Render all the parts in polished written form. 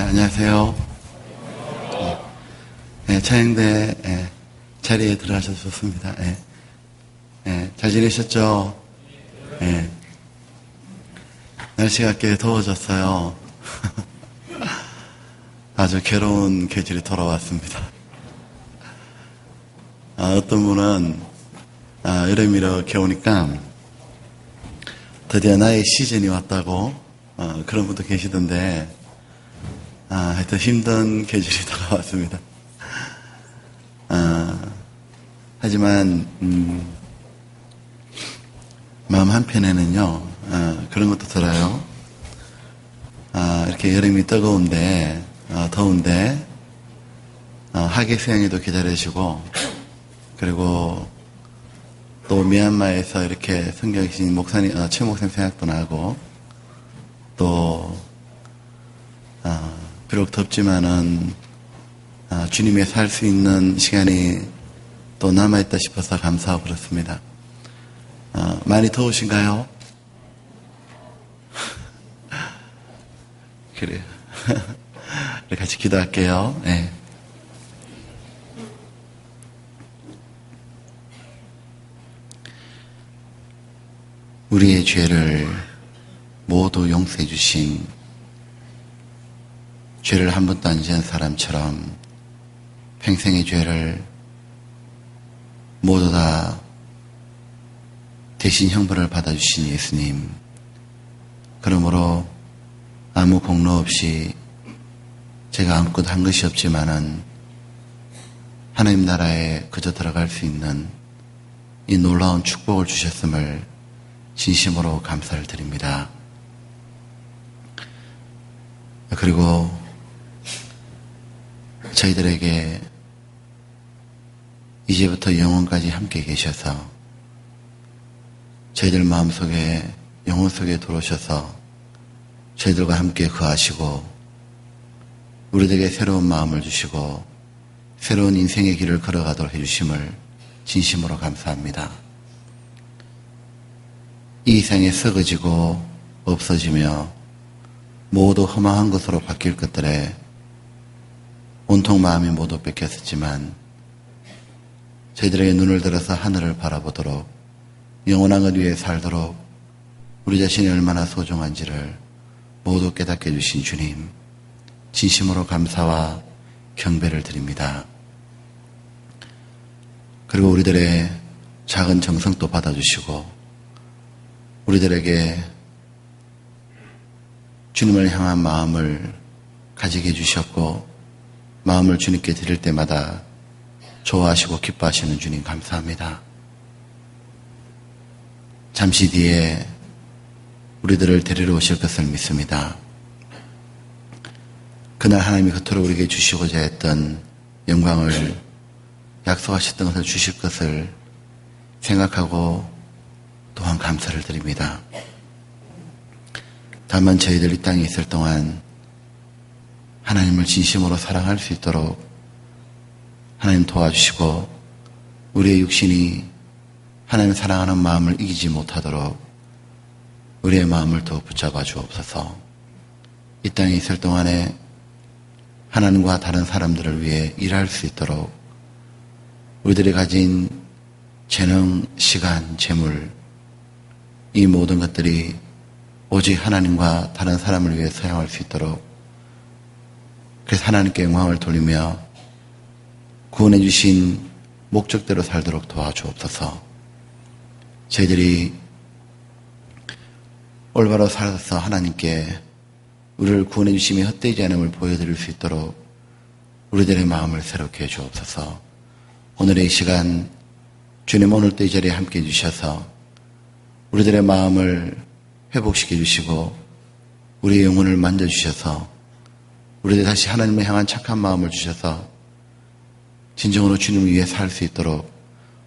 안녕하세요. 차영대 자리에 들어가셔서 좋습니다. 잘 지내셨죠? 날씨가 꽤 더워졌어요. 아주 괴로운 계절이 돌아왔습니다. 어떤 분은 여름이 이렇게 오니까 드디어 나의 시즌이 왔다고 그런 분도 계시던데 하여튼 힘든 계절이 다가왔습니다. 하지만 마음 한편에는요 그런 것도 들어요. 이렇게 여름이 뜨거운데 더운데 하계 수양에도 기다려주고, 그리고 또 미얀마에서 이렇게 성경이신 목사님 최 목사님 생각도 나고, 또 비록 덥지만은 주님의 살 수 있는 시간이 또 남아있다 싶어서 감사하고 그렇습니다. 많이 더우신가요? 그래요. 같이 기도할게요. 네. 우리의 죄를 모두 용서해 주신, 죄를 한 번도 안 지은 사람처럼 평생의 죄를 모두 다 대신 형벌을 받아주신 예수님, 그러므로 아무 공로 없이 제가 아무것도 한 것이 없지만은 하나님 나라에 그저 들어갈 수 있는 이 놀라운 축복을 주셨음을 진심으로 감사를 드립니다. 그리고 저희들에게 이제부터 영원까지 함께 계셔서 저희들 마음속에, 영혼 속에 들어오셔서 저희들과 함께 거하시고 우리들에게 새로운 마음을 주시고 새로운 인생의 길을 걸어가도록 해주심을 진심으로 감사합니다. 이 세상에 썩어지고 없어지며 모두 허망한 것으로 바뀔 것들에 온통 마음이 모두 뺏겼었지만 저희들에게 눈을 들어서 하늘을 바라보도록, 영원한 것 위에 살도록 우리 자신이 얼마나 소중한지를 모두 깨닫게 해주신 주님, 진심으로 감사와 경배를 드립니다. 그리고 우리들의 작은 정성도 받아주시고 우리들에게 주님을 향한 마음을 가지게 해주셨고 마음을 주님께 드릴 때마다 좋아하시고 기뻐하시는 주님 감사합니다. 잠시 뒤에 우리들을 데리러 오실 것을 믿습니다. 그날 하나님이 그토록 우리에게 주시고자 했던 영광을, 약속하셨던 것을 주실 것을 생각하고 또한 감사를 드립니다. 다만 저희들 이 땅에 있을 동안 하나님을 진심으로 사랑할 수 있도록 하나님 도와주시고 우리의 육신이 하나님 사랑하는 마음을 이기지 못하도록 우리의 마음을 더 붙잡아 주옵소서. 이 땅에 있을 동안에 하나님과 다른 사람들을 위해 일할 수 있도록 우리들이 가진 재능, 시간, 재물, 이 모든 것들이 오직 하나님과 다른 사람을 위해 사용할 수 있도록, 그래서 하나님께 영광을 돌리며 구원해 주신 목적대로 살도록 도와주옵소서. 저희들이 올바로 살아서 하나님께 우리를 구원해 주심이 헛되지 않음을 보여드릴 수 있도록 우리들의 마음을 새롭게 해 주옵소서. 오늘의 이 시간 주님 오늘도 이 자리에 함께 해 주셔서 우리들의 마음을 회복시켜 주시고 우리의 영혼을 만져주셔서 우리들 다시 하나님을 향한 착한 마음을 주셔서 진정으로 주님을 위해 살 수 있도록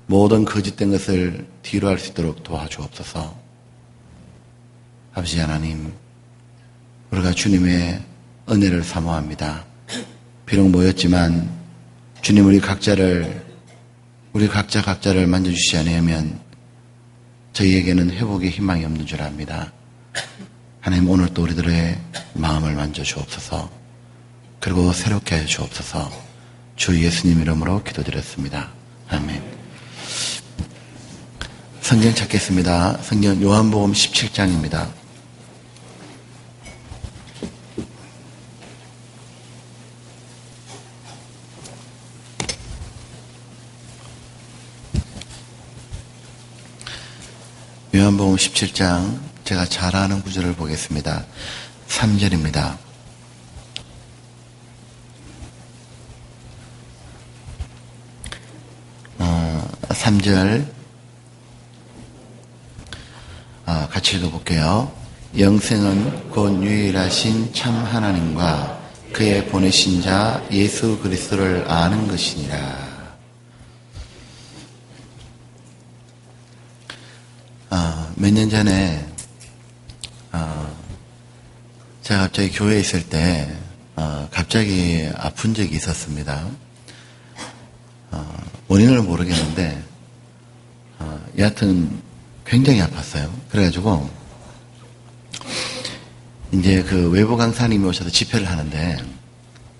모든 거짓된 것을 뒤로 할 수 있도록 도와주옵소서. 아버지 하나님, 우리가 주님의 은혜를 사모합니다. 비록 모였지만 주님 우리 각자를 만져주시지 않으면 저희에게는 회복의 희망이 없는 줄 압니다. 하나님 오늘 또 우리들의 마음을 만져주옵소서. 그리고 새롭게 하여 주옵소서. 주 예수님 이름으로 기도드렸습니다. 아멘. 성경 찾겠습니다. 성경 요한복음 17장입니다. 요한복음 17장 제가 잘 아는 구절을 보겠습니다. 3절입니다. 같이 읽어볼게요. 영생은 곧 유일하신 참 하나님과 그의 보내신 자 예수 그리스도를 아는 것이니라. 몇 년 전에 제가 갑자기 교회에 있을 때 갑자기 아픈 적이 있었습니다. 원인을 모르겠는데 여하튼 굉장히 아팠어요. 그래가지고 이제 그 외부 강사님이 오셔서 집회를 하는데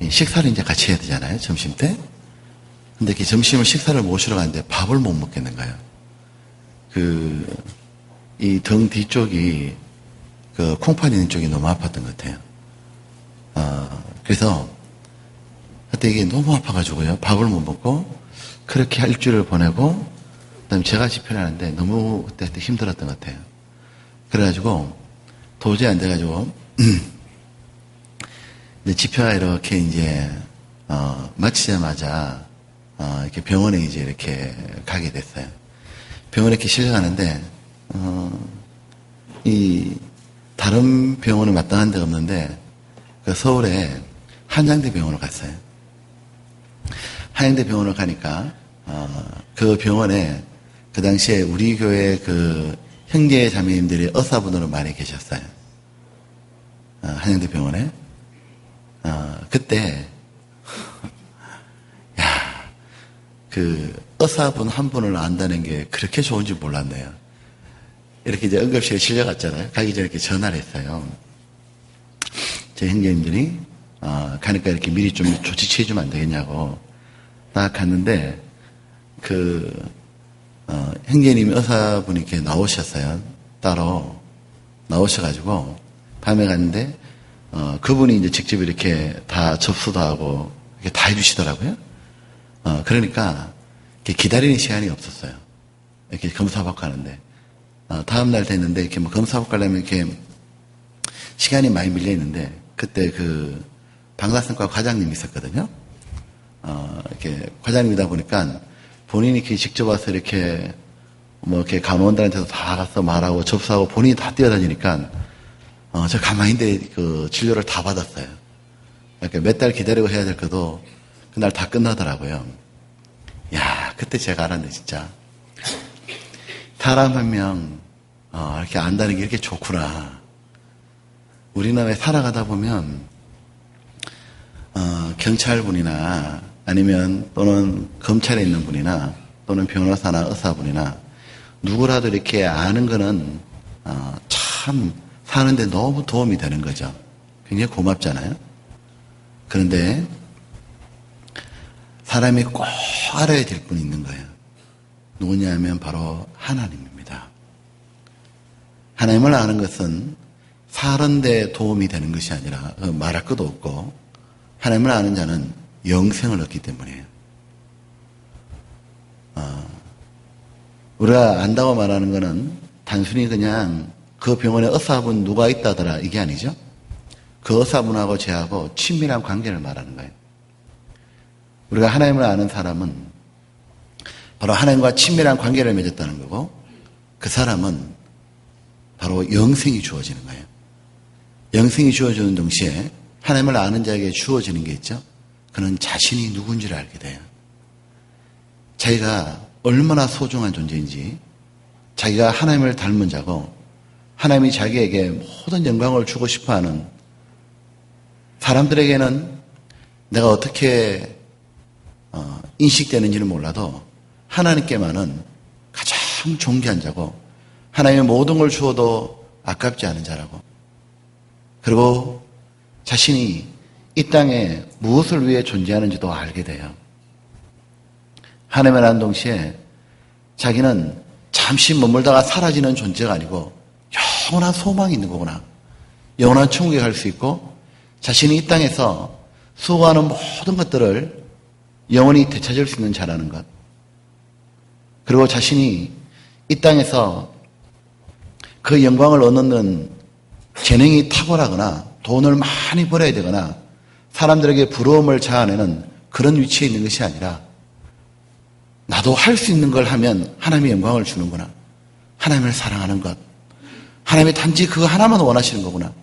식사를 이제 같이 해야 되잖아요. 점심 때. 근데 그 점심을 식사를 모시러 가는데 밥을 못 먹겠는 거예요. 이 등 뒤쪽이 그 콩팥 있는 쪽이 너무 아팠던 것 같아요. 그래서 그때 이게 너무 아파가지고요. 밥을 못 먹고 그렇게 일주일을 보내고 그다음에 제가 집회를 하는데 너무 그때 힘들었던 것 같아요. 그래가지고 도저히 안 돼가지고 이제 집회가 이렇게 이제 마치자마자 이렇게 병원에 이제 이렇게 가게 됐어요. 병원에 이렇게 실려가는데 이 다른 병원에 마땅한 데가 없는데 그 서울에 한양대 병원을 갔어요. 한양대 병원을 가니까 그 병원에 그 당시에 우리 교회 그 형제 자매님들이 의사분으로 많이 계셨어요. 한양대 병원에. 그때 그 의사분 한 분을 안다는 게 그렇게 좋은지 몰랐네요. 이렇게 이제 응급실에 실려갔잖아요. 가기 전에 이렇게 전화를 했어요. 제 형제님들이 가니까 이렇게 미리 좀 조치 취해주면 안 되겠냐고 딱 갔는데 형제님이 의사분이 이렇게 나오셨어요. 따로 나오셔가지고 밤에 갔는데 그분이 이제 직접 이렇게 다 접수도 하고 이렇게 다 해주시더라고요. 그러니까 이렇게 기다리는 시간이 없었어요. 이렇게 검사받고 하는데 다음날 됐는데 이렇게 뭐 검사받고 하려면 이렇게 시간이 많이 밀려 있는데 그때 그 방사선과 과장님이 있었거든요. 이렇게 과장님이다 보니까 본인이 이렇게 직접 와서 이렇게 뭐 이렇게 간호원들한테도 다 가서 말하고 접수하고 본인이 다 뛰어다니니까 저 가만히 있는데 그 진료를 다 받았어요. 그러니까 몇 달 기다리고 해야 될 것도 그날 다 끝나더라고요. 야, 그때 제가 알았네, 진짜. 사람 한 명, 이렇게 안다는 게 이렇게 좋구나. 우리나라에 살아가다 보면, 경찰분이나 아니면 또는 검찰에 있는 분이나 또는 변호사나 의사분이나 누구라도 이렇게 아는 거는, 참 사는데 너무 도움이 되는 거죠. 굉장히 고맙잖아요. 그런데, 사람이 꼭 알아야 될 분이 있는 거예요. 누구냐면 바로 하나님입니다. 하나님을 아는 것은 사는데 도움이 되는 것이 아니라 말할 것도 없고 하나님을 아는 자는 영생을 얻기 때문이에요. 우리가 안다고 말하는 것은 단순히 그냥 그 병원에 의사분 누가 있다더라 이게 아니죠. 그 의사분하고 저하고 친밀한 관계를 말하는 거예요. 우리가 하나님을 아는 사람은 바로 하나님과 친밀한 관계를 맺었다는 거고 그 사람은 바로 영생이 주어지는 거예요. 영생이 주어지는 동시에 하나님을 아는 자에게 주어지는 게 있죠. 그는 자신이 누군지를 알게 돼요. 자기가 얼마나 소중한 존재인지 자기가 하나님을 닮은 자고 하나님이 자기에게 모든 영광을 주고 싶어하는 사람들에게는 내가 어떻게 인식되는지는 몰라도 하나님께만은 가장 존귀한 자고 하나님의 모든 걸 주어도 아깝지 않은 자라고 그리고 자신이 이 땅에 무엇을 위해 존재하는지도 알게 돼요. 하나님을 아는 동시에 자기는 잠시 머물다가 사라지는 존재가 아니고 영원한 소망이 있는 거구나. 영원한 천국에 갈 수 있고 자신이 이 땅에서 수고하는 모든 것들을 영원히 되찾을 수 있는 자라는 것. 그리고 자신이 이 땅에서 그 영광을 얻는 재능이 탁월하거나 돈을 많이 벌어야 되거나 사람들에게 부러움을 자아내는 그런 위치에 있는 것이 아니라 나도 할 수 있는 걸 하면 하나님의 영광을 주는구나. 하나님을 사랑하는 것. 하나님이 단지 그거 하나만 원하시는 거구나.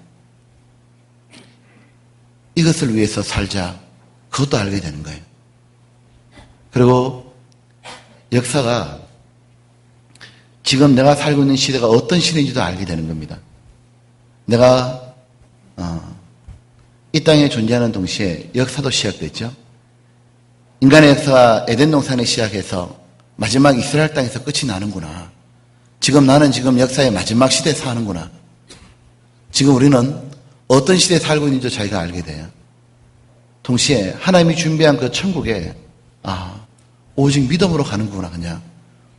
이것을 위해서 살자. 그것도 알게 되는 거예요. 그리고 역사가 지금 내가 살고 있는 시대가 어떤 시대인지도 알게 되는 겁니다. 내가 이 땅에 존재하는 동시에 역사도 시작됐죠. 인간의 역사가 에덴 동산에 시작해서 마지막 이스라엘 땅에서 끝이 나는구나. 나는 지금 역사의 마지막 시대에 사는구나. 지금 우리는 어떤 시대에 살고 있는지 자기가 알게 돼요. 동시에 하나님이 준비한 그 천국에 오직 믿음으로 가는구나. 그냥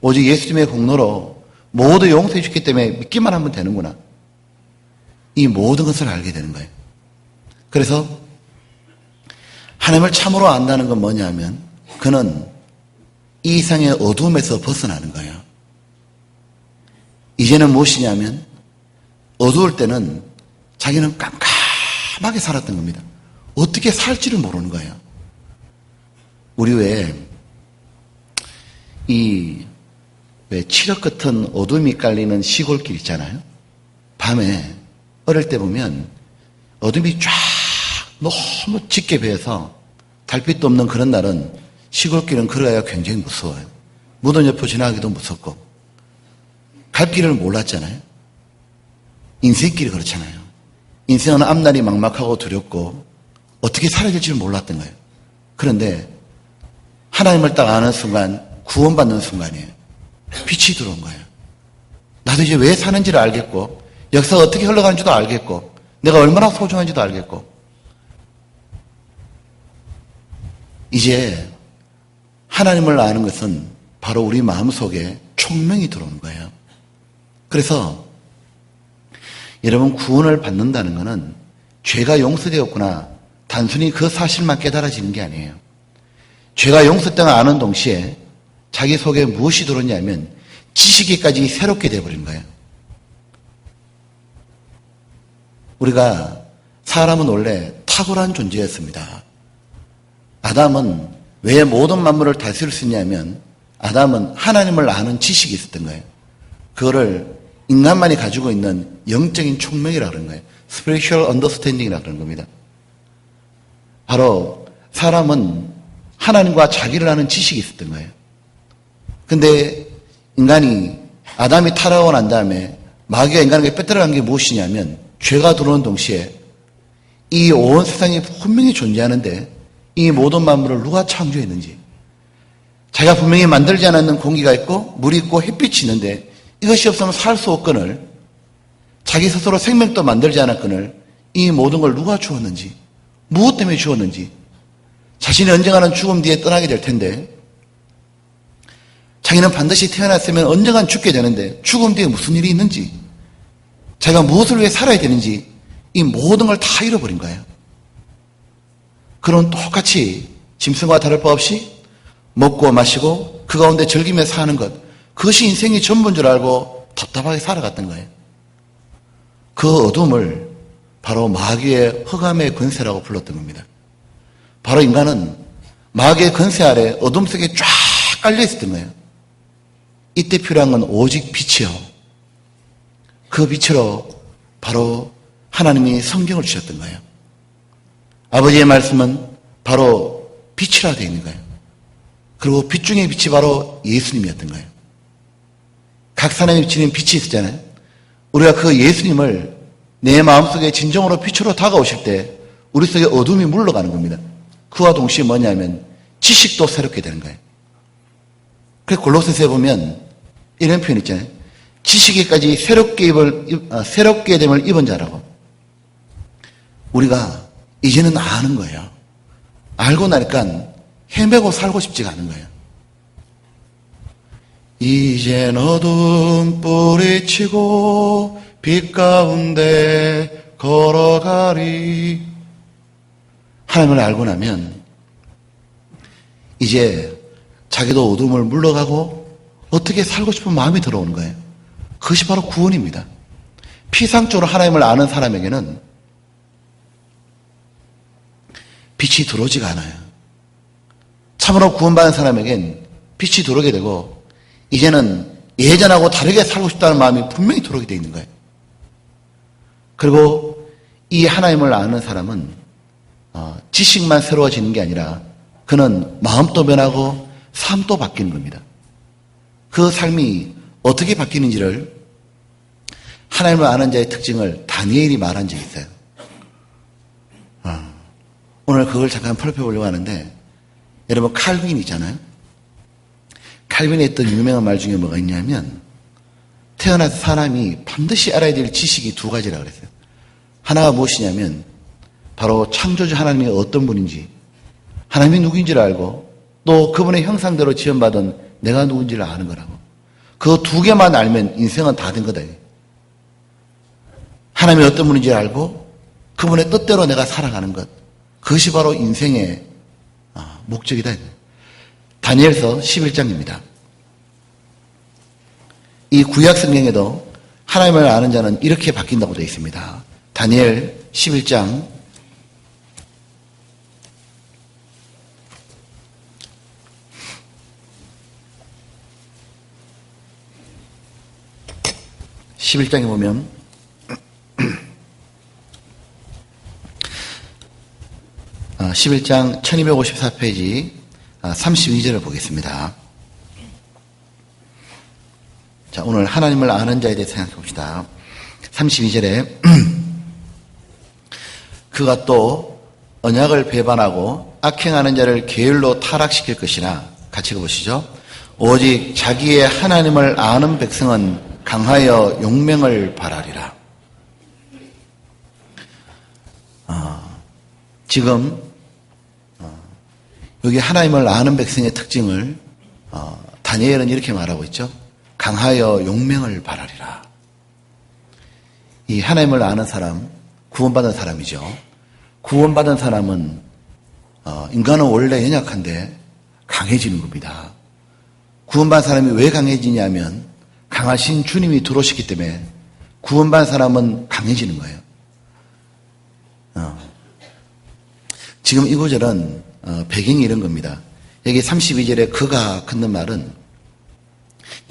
오직 예수님의 공로로 모두 용서해 주기 때문에 믿기만 하면 되는구나. 이 모든 것을 알게 되는 거예요. 그래서 하나님을 참으로 안다는 건 뭐냐면 그는 이 이상의 어두움에서 벗어나는 거예요. 이제는 무엇이냐면 어두울 때는 자기는 깜깜하게 살았던 겁니다. 어떻게 살지를 모르는 거예요. 우리 왜 칠흑 같은 어둠이 깔리는 시골길 있잖아요. 밤에 어릴 때 보면 어둠이 쫙 너무 짙게 배어서 달빛도 없는 그런 날은 시골길은 걸어야 굉장히 무서워요. 무덤 옆을 지나가기도 무섭고 갈 길을 몰랐잖아요. 인생길이 그렇잖아요. 인생은 앞날이 막막하고 두렵고 어떻게 살아야 될지 몰랐던 거예요. 그런데 하나님을 딱 아는 순간 구원받는 순간이에요. 빛이 들어온 거예요. 나도 이제 왜 사는지를 알겠고 역사가 어떻게 흘러가는지도 알겠고 내가 얼마나 소중한지도 알겠고 이제 하나님을 아는 것은 바로 우리 마음속에 총명이 들어오는 거예요. 그래서 여러분 구원을 받는다는 것은 죄가 용서되었구나 단순히 그 사실만 깨달아지는 게 아니에요. 죄가 용서됨을 아는 동시에 자기 속에 무엇이 들어오냐면 지식이까지 새롭게 되어버린 거예요. 사람은 원래 탁월한 존재였습니다. 아담은 왜 모든 만물을 다스릴 수 있냐면 아담은 하나님을 아는 지식이 있었던 거예요. 그거를 인간만이 가지고 있는 영적인 총명이라고 하는 거예요. Spiritual Understanding이라고 하는 겁니다. 바로 사람은 하나님과 자기를 아는 지식이 있었던 거예요. 근데 아담이 타락하고 난 다음에 마귀가 인간에게 빼앗아간 게 무엇이냐면 죄가 들어오는 동시에 이 온 세상이 분명히 존재하는데 이 모든 만물을 누가 창조했는지 자기가 분명히 만들지 않았는 공기가 있고 물이 있고 햇빛이 있는데 이것이 없으면 살 수 없거늘 자기 스스로 생명도 만들지 않았거늘 이 모든 걸 누가 주었는지 무엇 때문에 주었는지 자신이 언젠가는 죽음 뒤에 떠나게 될 텐데 자기는 반드시 태어났으면 언젠간 죽게 되는데 죽음 뒤에 무슨 일이 있는지 자기가 무엇을 위해 살아야 되는지 이 모든 걸 다 잃어버린 거예요. 그런 똑같이 짐승과 다를 바 없이 먹고 마시고 그 가운데 즐기며 사는 것 그것이 인생이 전부인 줄 알고 답답하게 살아갔던 거예요. 그 어둠을 바로 마귀의 흑암의 권세라고 불렀던 겁니다. 바로 인간은 마귀의 권세 아래 어둠 속에 쫙 깔려 있었던 거예요. 이때 필요한 건 오직 빛이요. 그 빛으로 바로 하나님이 성경을 주셨던 거예요. 아버지의 말씀은 바로 빛이라 되어 있는 거예요. 그리고 빛 중에 빛이 바로 예수님이었던 거예요. 각 사람이 비치는 빛이 있었잖아요. 우리가 그 예수님을 내 마음속에 진정으로 빛으로 다가오실 때 우리 속에 어둠이 물러가는 겁니다. 그와 동시에 뭐냐면 지식도 새롭게 되는 거예요. 그래서 골로새서에 보면 이런 표현 있잖아요. 지식에까지 새롭게 됨을 입은 자라고. 우리가 이제는 아는 거예요. 알고 나니까 헤매고 살고 싶지가 않은 거예요. 이젠 어두운 뿌리치고 빛 가운데 걸어가리. 하나님을 알고 나면 이제 자기도 어둠을 물러가고 어떻게 살고 싶은 마음이 들어오는 거예요. 그것이 바로 구원입니다. 피상적으로 하나님을 아는 사람에게는 빛이 들어오지가 않아요. 참으로 구원받은 사람에겐 빛이 들어오게 되고 이제는 예전하고 다르게 살고 싶다는 마음이 분명히 들어오게 되어 있는 거예요. 그리고 이 하나님을 아는 사람은 지식만 새로워지는 게 아니라 그는 마음도 변하고 삶도 바뀌는 겁니다. 그 삶이 어떻게 바뀌는지를 하나님을 아는 자의 특징을 다니엘이 말한 적이 있어요. 오늘 그걸 잠깐 살펴보려고 하는데, 여러분 칼빈 있잖아요. 칼빈이 했던 유명한 말 중에 뭐가 있냐면, 태어나서 사람이 반드시 알아야 될 지식이 두 가지라고 그랬어요. 하나가 무엇이냐면 바로 창조주 하나님이 어떤 분인지, 하나님이 누구인지를 알고 또 그분의 형상대로 지원받은 내가 누군지를 아는 거라고. 그 두 개만 알면 인생은 다 된 거다. 하나님이 어떤 분인지를 알고 그분의 뜻대로 내가 살아가는 것, 그것이 바로 인생의 목적이다. 다니엘서 11장입니다. 이 구약 성경에도 하나님을 아는 자는 이렇게 바뀐다고 되어 있습니다. 다니엘 11장 11장에 보면 11장 1254페이지 32절을 보겠습니다. 자, 오늘 하나님을 아는 자에 대해 생각해 봅시다. 32절에 그가 또 언약을 배반하고 악행하는 자를 게을로 타락시킬 것이나, 같이 읽어보시죠. 오직 자기의 하나님을 아는 백성은 강하여 용맹을 발하리라. 지금 여기 하나님을 아는 백성의 특징을 다니엘은 이렇게 말하고 있죠. 강하여 용맹을 발하리라. 이 하나님을 아는 사람, 구원받은 사람이죠. 구원받은 사람은 인간은 원래 연약한데 강해지는 겁니다. 구원받은 사람이 왜 강해지냐면 강하신 주님이 들어오셨기 때문에 구원받은 사람은 강해지는 거예요. 지금 이 구절은 배경이 이런 겁니다. 여기 32절에 그가 걷는 말은,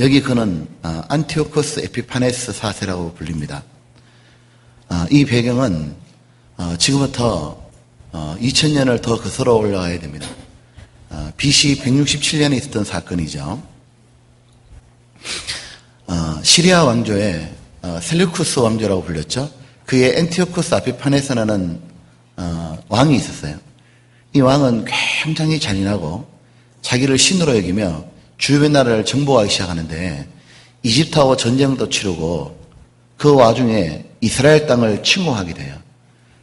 여기 그는 안티오코스 에피파네스 4세라고 불립니다. 이 배경은 지금부터 2000년을 더 거슬러 올라가야 됩니다. BC 167년에 있었던 사건이죠. 시리아 왕조의 셀루쿠스 왕조라고 불렸죠. 그의 안티오코스 에피파네스라는 왕이 있었어요. 이 왕은 굉장히 잔인하고 자기를 신으로 여기며 주변 나라를 정복하기 시작하는데, 이집트하고 전쟁도 치르고 그 와중에 이스라엘 땅을 침공하게 돼요.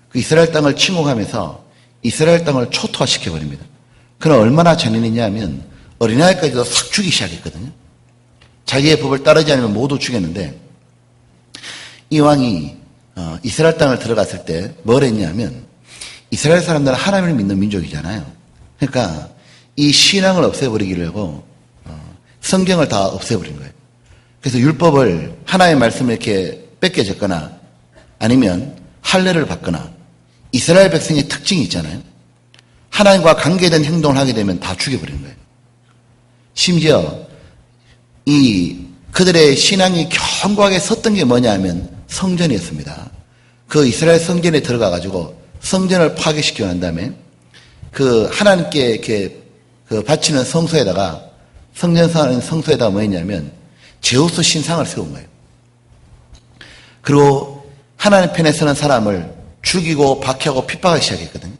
그 이스라엘 땅을 침공하면서 이스라엘 땅을 초토화시켜버립니다. 그는 얼마나 잔인했냐면 어린아이까지도 싹 죽이기 시작했거든요. 자기의 법을 따르지 않으면 모두 죽였는데, 이 왕이 이스라엘 땅을 들어갔을 때 뭘 했냐면, 이스라엘 사람들은 하나님을 믿는 민족이잖아요. 그러니까 이 신앙을 없애버리기를 하고 성경을 다 없애버린 거예요. 그래서 율법을, 하나님의 말씀을 이렇게 뺏겨졌거나 아니면 할례를 받거나, 이스라엘 백성의 특징이 있잖아요. 하나님과 관계된 행동을 하게 되면 다 죽여버리는 거예요. 심지어 그들의 신앙이 견고하게 섰던 게 뭐냐 하면 성전이었습니다. 그 이스라엘 성전에 들어가가지고 성전을 파괴시키고 난 다음에 그 하나님께 이렇게 그 바치는 성소에다가, 성전사는 성소에다가 뭐 했냐면 제우스 신상을 세운 거예요. 그리고 하나님 편에 서는 사람을 죽이고 박해하고 핍박하기 시작했거든요.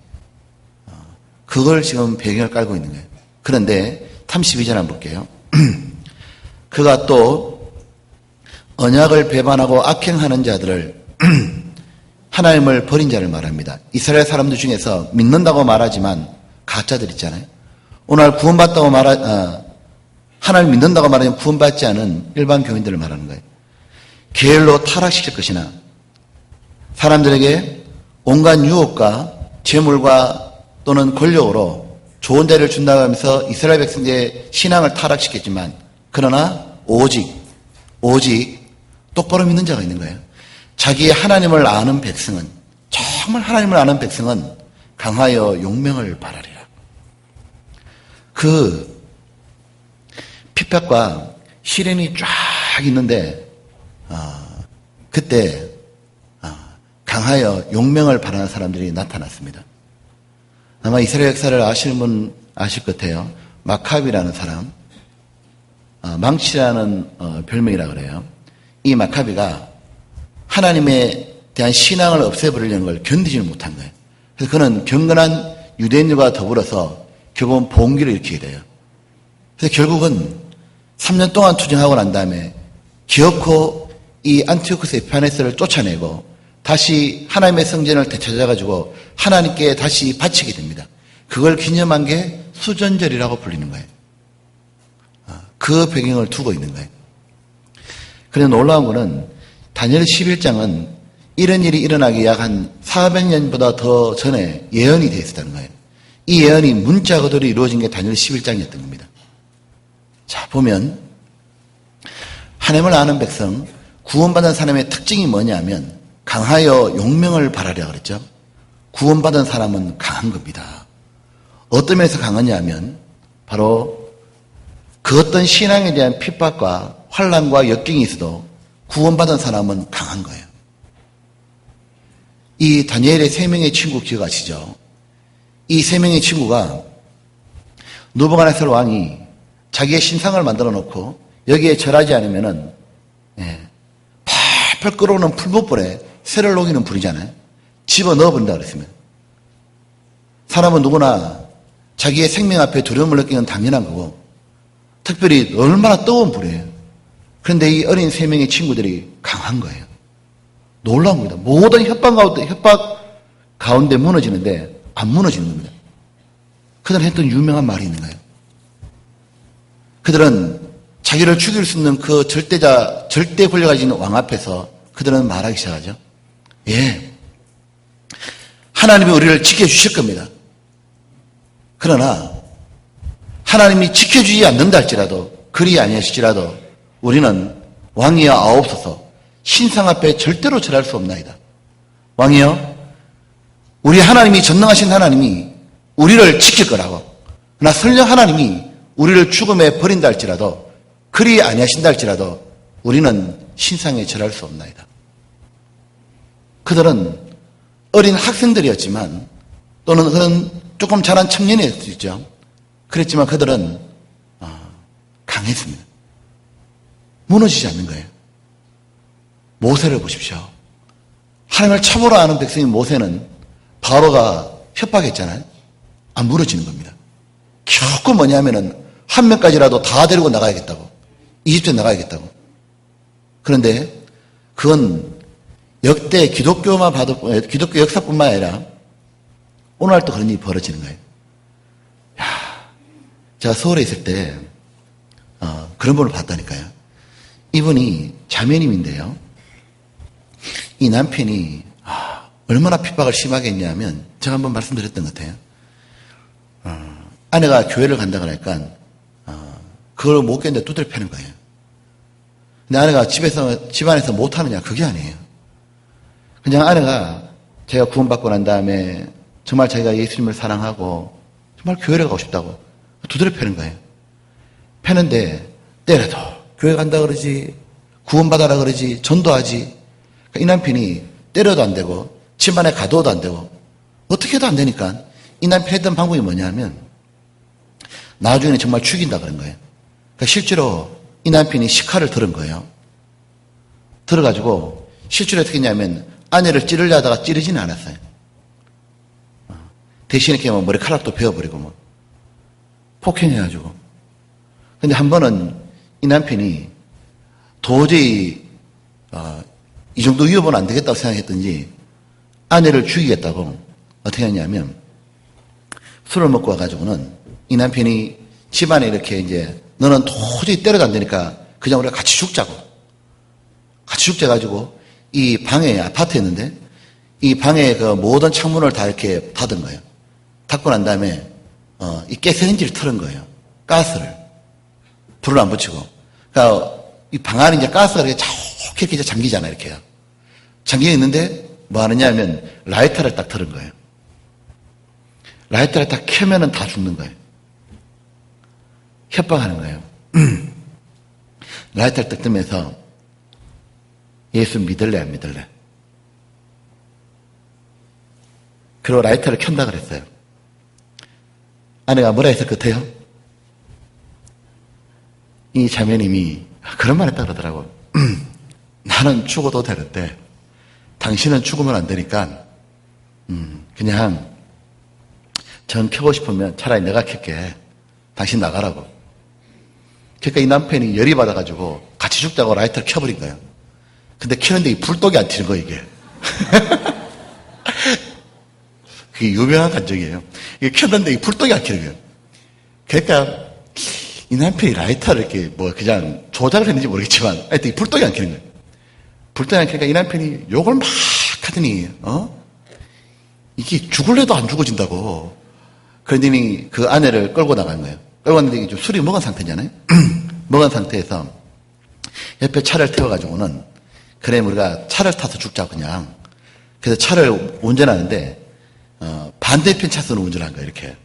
그걸 지금 배경을 깔고 있는 거예요. 그런데 32절 한번 볼게요. 그가 또 언약을 배반하고 악행하는 자들을 하나님을 버린 자를 말합니다. 이스라엘 사람들 중에서 믿는다고 말하지만 가짜들 있잖아요. 오늘 구원받다고 하나님 믿는다고 말하면 구원받지 않은 일반 교인들을 말하는 거예요. 계율로 타락시킬 것이나 사람들에게 온갖 유혹과 재물과 또는 권력으로 좋은 자리를 준다고 하면서 이스라엘 백성들의 신앙을 타락시켰지만 그러나 오직 똑바로 믿는 자가 있는 거예요. 자기의 하나님을 아는 백성은, 정말 하나님을 아는 백성은 강하여 용명을 바라리라. 그 핍박과 시련이 쫙 있는데 그때 강하여 용명을 바라는 사람들이 나타났습니다. 아마 이스라엘 역사를 아시는 분 아실 것 같아요. 마카비라는 사람, 망치라는 별명이라 그래요. 이 마카비가 하나님에 대한 신앙을 없애버리려는 걸 견디지를 못한 거예요. 그래서 그는 경건한 유대인들과 더불어서 결국은 봉기를 일으키게 돼요. 그래서 결국은 3년 동안 투쟁하고 난 다음에 기어코 이 안티오쿠스 에피파네스를 쫓아내고 다시 하나님의 성전을 되찾아가지고 하나님께 다시 바치게 됩니다. 그걸 기념한 게 수전절이라고 불리는 거예요. 그 배경을 두고 있는 거예요. 그런데 놀라운 거는 다니엘 11장은 이런 일이 일어나기 약 한 400년보다 더 전에 예언이 되어 있었다는 거예요. 이 예언이 문자 그대로 이루어진 게 다니엘 11장이었던 겁니다. 자, 보면 하나님을 아는 백성, 구원받은 사람의 특징이 뭐냐면 강하여 용명을 바라려 그랬죠. 구원받은 사람은 강한 겁니다. 어떤 면에서 강하냐 하면 바로 그 어떤 신앙에 대한 핍박과 환난과 역경이 있어도 구원받은 사람은 강한 거예요. 이 다니엘의 3명의 친구 기억하시죠? 이 3명의 친구가 느부갓네살 왕이 자기의 신상을 만들어 놓고 여기에 절하지 않으면은 팔팔 끓어오는 풀무불에 쇠를 녹이는 불이잖아요. 집어 넣어버린다 그랬습니다. 사람은 누구나 자기의 생명 앞에 두려움을 느끼는 당연한 거고 특별히 얼마나 뜨거운 불이에요. 그런데 이 어린 3명의 친구들이 강한 거예요. 놀라운 겁니다. 모든 협박 가운데 무너지는데 안 무너지는 겁니다. 그들은 했던 유명한 말이 있는 거예요. 그들은 자기를 죽일 수 있는 그 절대 권력을 가진 왕 앞에서 그들은 말하기 시작하죠. 예, 하나님이 우리를 지켜주실 겁니다. 그러나 하나님이 지켜주지 않는다 할지라도 그리 아니하실지라도 우리는 왕이여 아옵소서 신상 앞에 절대로 절할 수 없나이다. 왕이여 우리 하나님이 전능하신 하나님이 우리를 지킬 거라고. 그러나 설령 하나님이 우리를 죽음에 버린다 할지라도 그리 아니하신다 할지라도 우리는 신상에 절할 수 없나이다. 그들은 어린 학생들이었지만 또는 그런 조금 자란 청년이었을 수 있죠. 그랬지만 그들은 강했습니다. 무너지지 않는 거예요. 모세를 보십시오. 하나님을 참으로 아는 백성인 모세는 바로가 협박했잖아요. 안 무너지는 겁니다. 결코 뭐냐면은 한 명까지라도 다 데리고 나가야겠다고. 이집트에 나가야겠다고. 그런데 그건 역대 기독교 역사뿐만 아니라 오늘날도 그런 일이 벌어지는 거예요. 제가 서울에 있을 때 그런 분을 봤다니까요. 이분이 자매님인데요. 이 남편이 얼마나 핍박을 심하게 했냐면 제가 한번 말씀드렸던 것 같아요. 아내가 교회를 간다 그러니까 그걸 못 견디는데 두드려 패는 거예요. 근데 아내가 집안에서 못하느냐 그게 아니에요. 그냥 아내가 제가 구원받고 난 다음에 정말 자기가 예수님을 사랑하고 정말 교회를 가고 싶다고 두드려 패는 거예요. 패는데 때려도 교회 간다 그러지 구원받아라 그러지 전도하지. 그러니까 이 남편이 때려도 안 되고 집안에 가둬도 안 되고 어떻게 해도 안 되니까 이 남편이 했던 방법이 뭐냐면 나중에는 정말 죽인다 그런 거예요. 그러니까 실제로 이 남편이 식칼을 들은 거예요. 들어가지고 실제로 어떻게 했냐면 아내를 찌르려 하다가 찌르지는 않았어요. 대신에 이렇게 머리카락도 베어버리고 뭐 폭행해가지고. 근데 한 번은 이 남편이 도저히 이 정도 위협은 안 되겠다고 생각했던지 아내를 죽이겠다고 어떻게 했냐면 술을 먹고 와가지고는 이 남편이 집안에 이렇게 이제 너는 도저히 때려도 안 되니까 그냥 우리가 같이 죽자고. 같이 죽자가지고 이 방에 아파트였는데 이 방에 그 모든 창문을 다 이렇게 닫은 거예요. 닫고 난 다음에 이 가스레인지를 틀은 거예요. 가스를. 불을 안 붙이고. 그러니까 이 방 안에 이제 가스가 이렇게 좋게 이렇게 잠기잖아요. 이렇게요. 잠겨 있는데 뭐 하느냐 하면 라이터를 딱 틀은 거예요. 라이터를 딱 켜면은 다 죽는 거예요. 협박하는 거예요. 라이터를 딱 뜨면서 예수 믿을래 안 믿을래? 그리고 라이터를 켠다 그랬어요. 아내가 뭐라 했을 것 같아요? 이 자매님이 그런 말 했다 그러더라고. 나는 죽어도 되는데 당신은 죽으면 안 되니까 그냥 전 켜고 싶으면 차라리 내가 켤게. 당신 나가라고. 그러니까 이 남편이 열이 받아가지고 같이 죽자고 라이터를 켜버린 거예요. 근데 켜는데 이 불독이 안 튀는 거예요, 이게. 그게 유명한 감정이에요. 이게 켰는데 이 불독이 안 켜는 거예요. 그러니까 이 남편이 라이터를 이렇게 뭐 그냥 조작을 했는지 모르겠지만 하여튼 이 불독이 안 켜는 거예요. 불독이 안 켜니까 이 남편이 욕을 막 하더니 이게 죽을래도 안 죽어진다고. 그러더니 그 아내를 끌고 나간 거예요. 끌고 갔는데 이게 좀 술이 먹은 상태잖아요. 먹은 상태에서 옆에 차를 태워가지고는 그래 우리가 차를 타서 죽자 그냥. 그래서 차를 운전하는데 반대편 차선을 운전한 거예요. 이렇게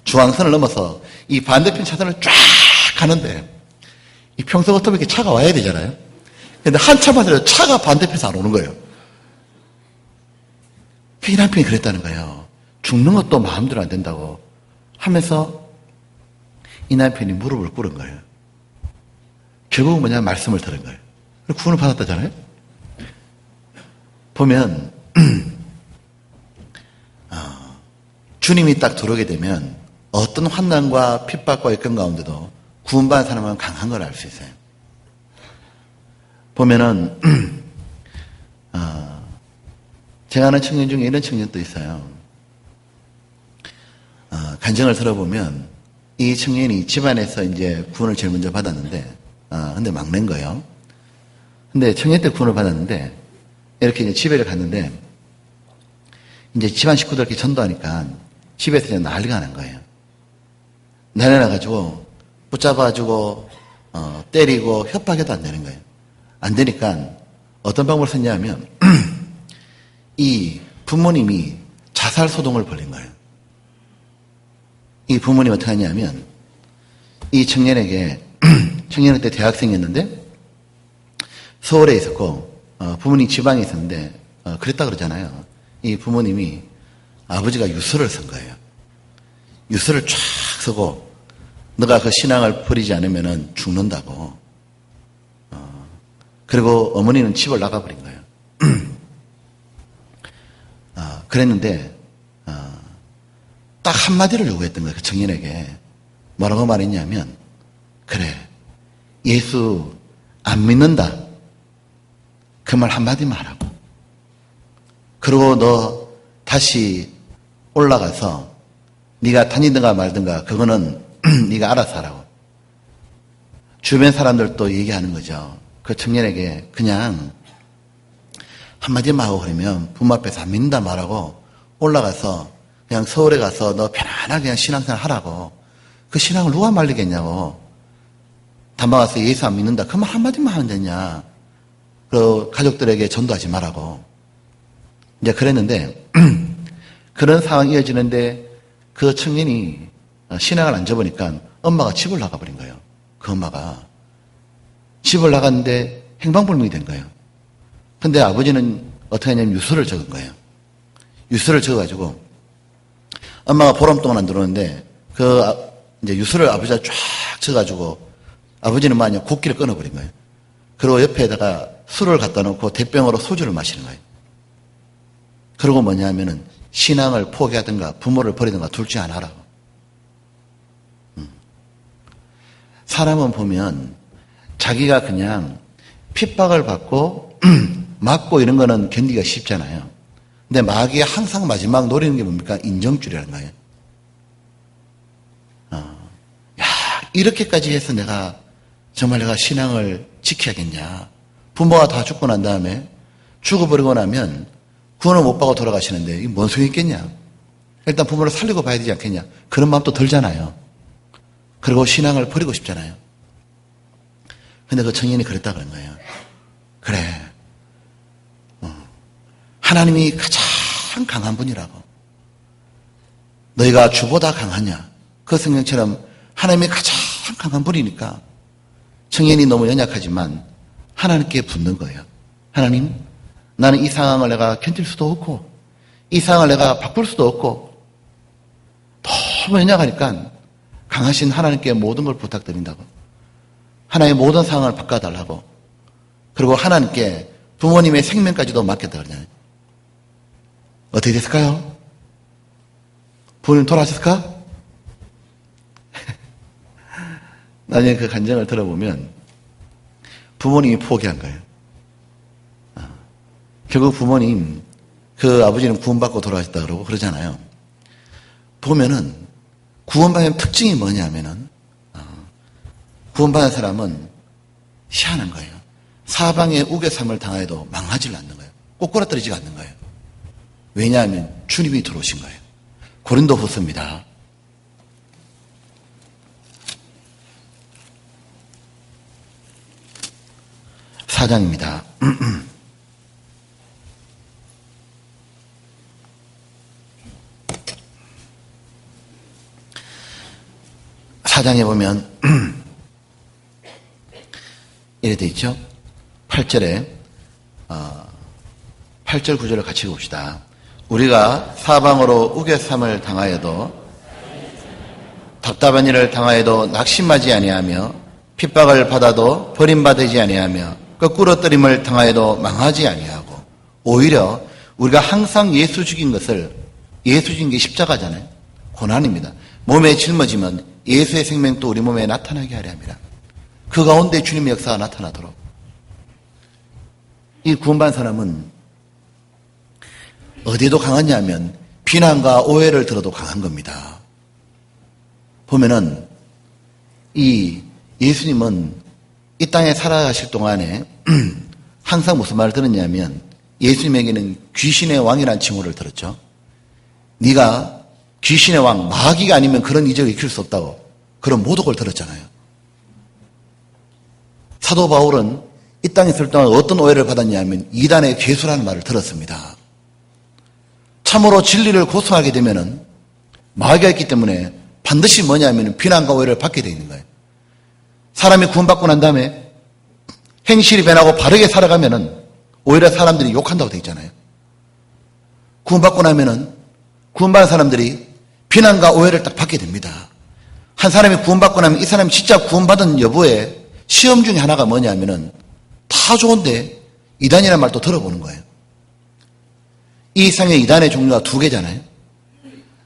중앙선을 넘어서 이 반대편 차선을 쫙 가는데 이 평소 같으면 이렇게 차가 와야 되잖아요. 근데 한참만 들어도 차가 반대편에서 안 오는 거예요. 이 남편이 그랬다는 거예요. 죽는 것도 마음대로 안 된다고 하면서 이 남편이 무릎을 꿇은 거예요. 결국은 뭐냐 말씀을 들은 거예요. 구원을 받았다잖아요. 보면 주님이 딱 들어오게 되면 어떤 환난과 핍박과 역경 가운데도 구원받은 사람은 강한 걸 알 수 있어요. 보면은 제가 아는 청년 중에 이런 청년도 있어요. 간증을 들어보면 이 청년이 집안에서 이제 구원을 제일 먼저 받았는데 근데 막낸 거예요. 근데 청년 때 구원을 받았는데 이렇게 이제 집에를 갔는데 이제 집안 식구들 이렇게 전도하니까 집에서 이제 난리가 난 거예요. 난리 나가지고 붙잡아가지고 때리고 협박해도 안 되는 거예요. 안 되니까 어떤 방법을 썼냐 하면 이 부모님이 자살 소동을 벌인 거예요. 이 부모님 어떻게 하냐면 이 청년에게 청년은 그때 대학생이었는데 서울에 있었고 부모님 지방에 있었는데 그랬다 그러잖아요. 이 부모님이 아버지가 유서를 쓴 거예요. 유서를 쫙 쓰고 너가 그 신앙을 버리지 않으면 죽는다고. 그리고 어머니는 집을 나가버린 거예요. 그랬는데 딱 한마디를 요구했던 거예요. 그 청년에게. 뭐라고 말했냐면 그래 예수 안 믿는다. 그 말 한마디만 하라고. 그리고 너 다시 올라가서 네가 다니든가 말든가 그거는 네가 알아서 하라고. 주변 사람들도 얘기하는 거죠. 그 청년에게 그냥 한마디만 하고 그러면 부모 앞에서 안 믿는다 말하고 올라가서 그냥 서울에 가서 너 편안하게 그냥 신앙생활 하라고. 그 신앙을 누가 말리겠냐고. 단방 가서 예수 안 믿는다. 그 말 한마디만 하면 되냐. 그 가족들에게 전도하지 말라고. 이제 그랬는데 그런 상황이 이어지는데 그 청년이 신앙을 안 접으니까 엄마가 집을 나가버린 거예요. 그 엄마가. 집을 나갔는데 행방불명이 된 거예요. 근데 아버지는 어떻게 하냐면 유서를 적은 거예요. 유서를 적어가지고 엄마가 보름 동안 안 들어오는데 이제 유서를 아버지가 쫙 적어가지고 아버지는 뭐냐 국기를 끊어버린 거예요. 그리고 옆에다가 술을 갖다 놓고 대병으로 소주를 마시는 거예요. 그리고 뭐냐 하면은 신앙을 포기하든가 부모를 버리든가 둘 중 하나 하라고. 사람은 보면 자기가 그냥 핍박을 받고 맞고 이런 거는 견디기가 쉽잖아요. 근데 마귀가 항상 마지막 노리는 게 뭡니까? 인정줄이라는 거예요. 야, 이렇게까지 해서 정말 내가 신앙을 지켜야겠냐. 부모가 다 죽고 난 다음에 죽어버리고 나면 구원을 못 받고 돌아가시는데 이게 뭔 소용이 있겠냐. 일단 부모를 살리고 봐야 되지 않겠냐. 그런 마음도 들잖아요. 그리고 신앙을 버리고 싶잖아요. 근데 그 청년이 그랬다 그런 거예요. 그래. 하나님이 가장 강한 분이라고. 너희가 주보다 강하냐. 그 성경처럼 하나님이 가장 강한 분이니까 청년이 너무 연약하지만 하나님께 붙는 거예요. 하나님, 나는 이 상황을 내가 견딜 수도 없고 이 상황을 내가 바꿀 수도 없고 너무 연약하니까 강하신 하나님께 모든 걸 부탁드린다고. 하나님의 모든 상황을 바꿔달라고. 그리고 하나님께 부모님의 생명까지도 맡겼다 그러잖아요. 어떻게 됐을까요? 부모님 돌아가셨을까? 나중에 그 간증을 들어보면 부모님이 포기한 거예요. 결국 부모님, 그 아버지는 구원받고 돌아가셨다 그러고 그러잖아요. 보면은 구원받는 특징이 뭐냐면은 구원받은 사람은 희한한 거예요. 사방에 우겨삼을 당하여도 망하지 않는 거예요. 꼬꾸라뜨리지 않는 거예요. 왜냐하면 주님이 들어오신 거예요. 고린도후서입니다. 4장입니다. 4장에 보면 이래 돼 있죠. 8절에 8절 9절을 같이 봅시다. 우리가 사방으로 우겨삼을 당하여도 답답한 일을 당하여도 낙심하지 아니하며 핍박을 받아도 버림받지 아니하며 거꾸로 뜨림을 당하여도 망하지 아니하고 오히려 우리가 항상 예수 죽인 것을 예수 죽인 게 십자가잖아요. 고난입니다. 몸에 짊어지면 예수의 생명도 우리 몸에 나타나게 하려 합니다. 그 가운데 주님의 역사가 나타나도록. 이 구원받은 사람은 어디에도 강하냐 하면 비난과 오해를 들어도 강한 겁니다. 보면은 이 예수님은 이 땅에 살아가실 동안에 항상 무슨 말을 들었냐면 예수님에게는 귀신의 왕이라는 칭호를 들었죠. 네가 귀신의 왕, 마귀가 아니면 그런 이적을 익힐 수 없다고 그런 모독을 들었잖아요. 사도 바울은 이 땅에 있을 동안 어떤 오해를 받았냐면 이단의 괴수라는 말을 들었습니다. 참으로 진리를 고수하게 되면은 마귀가 있기 때문에 반드시 뭐냐면 비난과 오해를 받게 되어 있는 거예요. 사람이 구원받고 난 다음에 행실이 변하고 바르게 살아가면은 오히려 사람들이 욕한다고 되어 있잖아요. 구원받고 나면은 구원받은 사람들이 비난과 오해를 딱 받게 됩니다. 한 사람이 구원받고 나면 이 사람이 진짜 구원받은 여부에 시험 중에 하나가 뭐냐면은 다 좋은데 이단이라는 말도 들어보는 거예요. 이 세상에 이단의 종류가 두 개잖아요.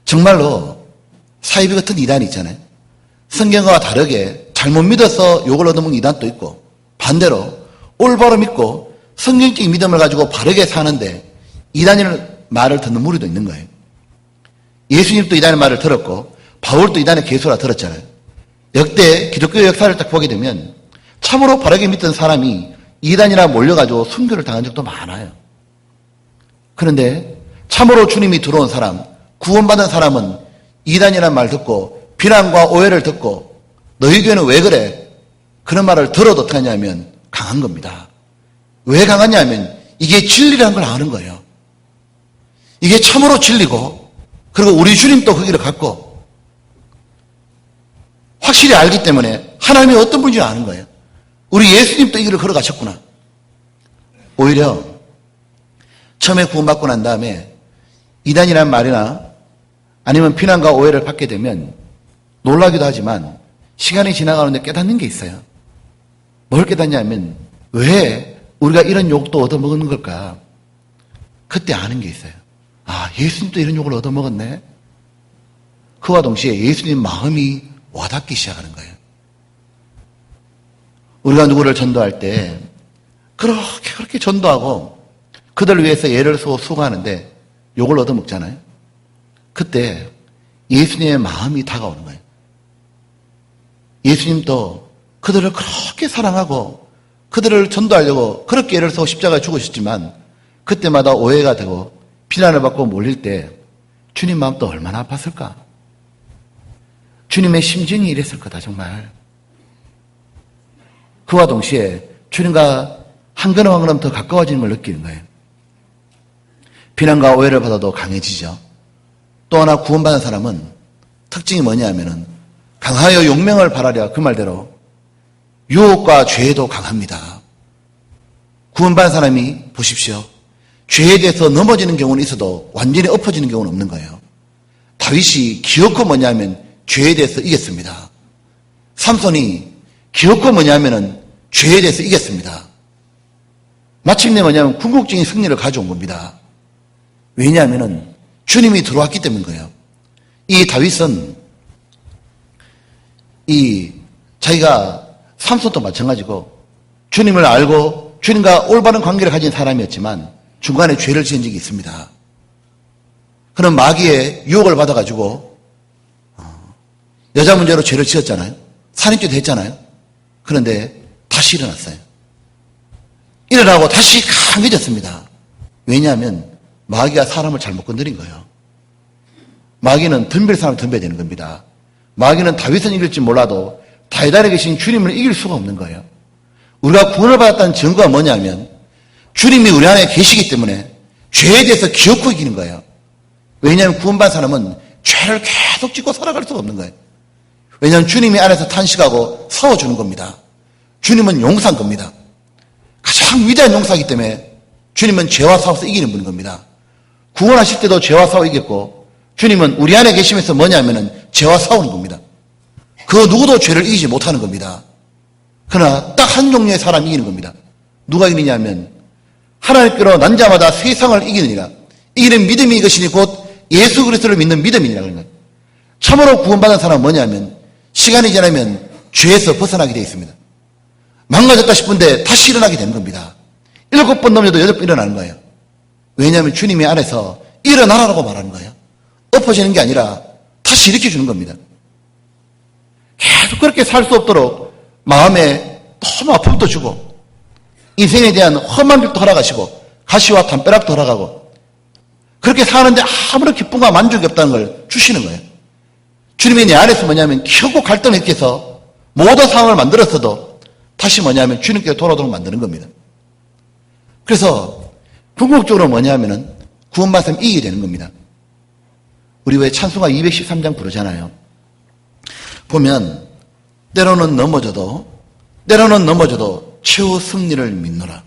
정말로 사이비 같은 이단이 있잖아요. 성경과 다르게 잘못 믿어서 욕을 얻어먹는 이단도 있고 반대로 올바로 믿고 성경적인 믿음을 가지고 바르게 사는데 이단이라는 말을 듣는 무리도 있는 거예요. 예수님도 이단의 말을 들었고 바울도 이단의 개소라 들었잖아요. 역대 기독교 역사를 딱 보게 되면 참으로 바르게 믿던 사람이 이단이라 몰려가지고 순교를 당한 적도 많아요. 그런데 참으로 주님이 들어온 사람, 구원받은 사람은 이단이라는 말 듣고 비난과 오해를 듣고 너희 교회는 왜 그래? 그런 말을 들어도 어떻게 하냐면 강한 겁니다. 왜 강하냐면 이게 진리라는 걸 아는 거예요. 이게 참으로 진리고 그리고 우리 주님도 거기를 갖고 확실히 알기 때문에 하나님이 어떤 분인지 아는 거예요. 우리 예수님도 이 길을 걸어가셨구나. 오히려 처음에 구원받고 난 다음에 이단이라는 말이나 아니면 비난과 오해를 받게 되면 놀라기도 하지만 시간이 지나가는데 깨닫는 게 있어요. 뭘 깨닫냐면 왜 우리가 이런 욕도 얻어먹는 걸까? 그때 아는 게 있어요. 아, 예수님도 이런 욕을 얻어먹었네. 그와 동시에 예수님 마음이 와닿기 시작하는 거예요. 우리가 누구를 전도할 때 그렇게 전도하고 그들 위해서 예를 쓰고 수고하는데 욕을 얻어먹잖아요. 그때 예수님의 마음이 다가오는 거예요. 예수님도 그들을 그렇게 사랑하고 그들을 전도하려고 그렇게 애를 쓰고 십자가에 죽으셨지만 그때마다 오해가 되고 비난을 받고 몰릴 때 주님 마음도 얼마나 아팠을까? 주님의 심정이 이랬을 거다 정말. 그와 동시에 주님과 한 걸음 한 걸음 더 가까워지는 걸 느끼는 거예요. 비난과 오해를 받아도 강해지죠. 또 하나 구원받은 사람은 특징이 뭐냐 하면은 강하여 용명을 바라랴 그 말대로 유혹과 죄에도 강합니다. 구원받은 사람이 보십시오. 죄에 대해서 넘어지는 경우는 있어도 완전히 엎어지는 경우는 없는 거예요. 다윗이 기어코 뭐냐면 죄에 대해서 이겼습니다. 삼손이 기어코 뭐냐면은 죄에 대해서 이겼습니다. 마침내 뭐냐면 궁극적인 승리를 가져온 겁니다. 왜냐하면은 주님이 들어왔기 때문인 거예요. 이 다윗은 자기가 삼손도 마찬가지고 주님을 알고 주님과 올바른 관계를 가진 사람이었지만 중간에 죄를 지은 적이 있습니다. 그는 마귀의 유혹을 받아가지고 여자 문제로 죄를 지었잖아요. 살인죄도 했잖아요. 그런데 다시 일어났어요. 일어나고 다시 강해졌습니다. 왜냐하면 마귀가 사람을 잘못 건드린 거예요. 마귀는 덤빌 사람을 덤벼야 되는 겁니다. 마귀는 다윗은 이길지 몰라도 다윗 안에 계신 주님을 이길 수가 없는 거예요. 우리가 구원을 받았다는 증거가 뭐냐면 주님이 우리 안에 계시기 때문에 죄에 대해서 기어코 이기는 거예요. 왜냐하면 구원받은 사람은 죄를 계속 짓고 살아갈 수가 없는 거예요. 왜냐하면 주님이 안에서 탄식하고 싸워주는 겁니다. 주님은 용서한 겁니다. 가장 위대한 용서이기 때문에 주님은 죄와 싸워서 이기는 분인 겁니다. 구원하실 때도 죄와 싸워 이겼고 주님은 우리 안에 계시면서 뭐냐면은 죄와 싸우는 겁니다. 그 누구도 죄를 이기지 못하는 겁니다. 그러나 딱 한 종류의 사람이 이기는 겁니다. 누가 이기느냐 하면 하나님께로 난 자마다 세상을 이기느니라. 이기는 믿음이 이것이니 곧 예수 그리스도를 믿는 믿음이니라. 그런 거예요. 참으로 구원받은 사람은 뭐냐면 시간이 지나면 죄에서 벗어나게 되어 있습니다. 망가졌다 싶은데 다시 일어나게 되는 겁니다. 7번 넘어져도 8번 일어나는 거예요. 왜냐하면 주님이 안에서 일어나라고 말하는 거예요. 엎어지는 게 아니라 다시 일으켜주는 겁니다. 계속 그렇게 살 수 없도록 마음에 너무 아픔도 주고 인생에 대한 험한 길도 허락하시고 가시와 담벼락도 허락하고 그렇게 사는데 아무런 기쁨과 만족이 없다는 걸 주시는 거예요. 주님이 내 안에서 뭐냐면 결국 갈등을 일으켜서 모든 상황을 만들었어도 다시 뭐냐면 주님께 돌아오도록 만드는 겁니다. 그래서 궁극적으로 뭐냐면은 구원받으면 이기게 되는 겁니다. 우리 왜 찬송가 213장 부르잖아요. 보면 때로는 넘어져도 최후 승리를 믿노라.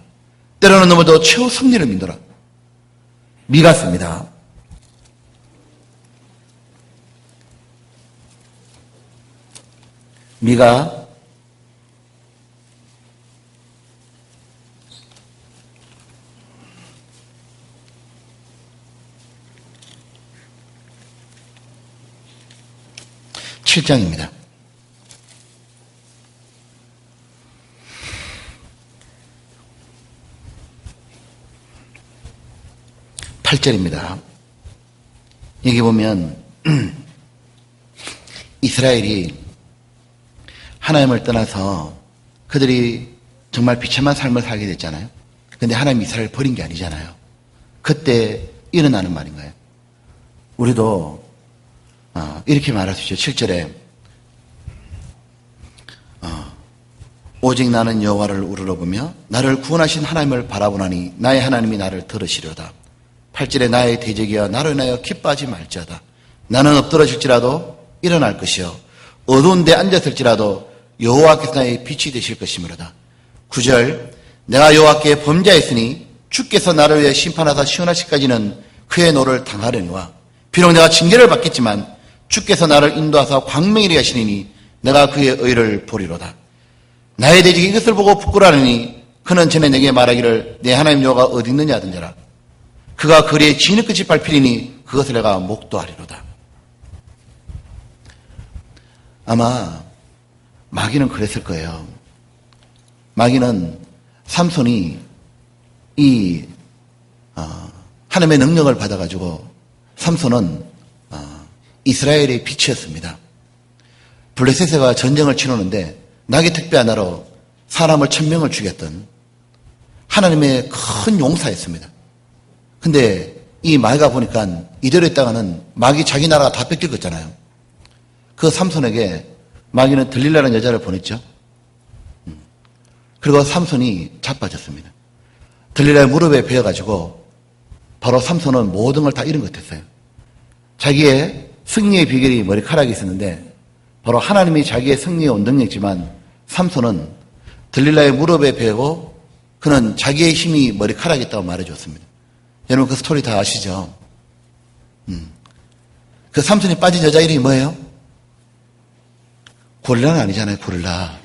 때로는 넘어져도 최후 승리를 믿노라. 미가 씁니다. 미가 7장입니다. 8절입니다. 여기 보면 이스라엘이 하나님을 떠나서 그들이 정말 비참한 삶을 살게 됐잖아요. 그런데 하나님이 이스라엘을 버린 게 아니잖아요. 그때 일어나는 말인 거예요. 우리도 이렇게 말할 수 있죠. 7절에 오직 나는 여호와를 우러러보며 나를 구원하신 하나님을 바라보나니 나의 하나님이 나를 들으시려다. 8절에 나의 대적이여 나로 인하여 기뻐하지 말지어다. 나는 엎드러질지라도 일어날 것이요 어두운 데 앉았을지라도 여호와께서 나의 빛이 되실 것이므로다. 9절 내가 여호와께 범죄했으니 주께서 나를 위해 심판하사 시원하시기까지는 그의 노를 당하려니와 비록 내가 징계를 받겠지만 주께서 나를 인도하사 광명이리 하시니 내가 그의 의를 보리로다. 나의 대적이 이것을 보고 부끄러워하니 그는 전에 내게 말하기를 내 하나님 여호와가 어디 있느냐 하던지라. 그가 거리에 진흙끝이 밟히리니 그것을 내가 목도하리로다. 아마 마귀는 그랬을 거예요. 마귀는 삼손이 한 하나님의 능력을 받아가지고 삼손은 이스라엘의 빛이었습니다. 블레셋과 전쟁을 치르는데 나귀 택배 하나로 사람을 1000명을 죽였던 하나님의 큰 용사였습니다. 근데 이 마귀가 보니까 이대로 있다가는 마귀 자기 나라가 다 뺏길 거잖아요. 그 삼손에게 마귀는 들릴라는 여자를 보냈죠. 그리고 삼손이 자빠졌습니다. 들릴라의 무릎에 베어가지고 바로 삼손은 모든 걸 다 잃은 것 같았어요. 자기의 승리의 비결이 머리카락이 있었는데 바로 하나님이 자기의 승리의 원동력이지만 삼손은 들릴라의 무릎에 베고 그는 자기의 힘이 머리카락이 있다고 말해줬습니다. 여러분 그 스토리 다 아시죠? 그 삼손이 빠진 여자 이름이 뭐예요? 고릴라는 아니잖아요. 고릴라.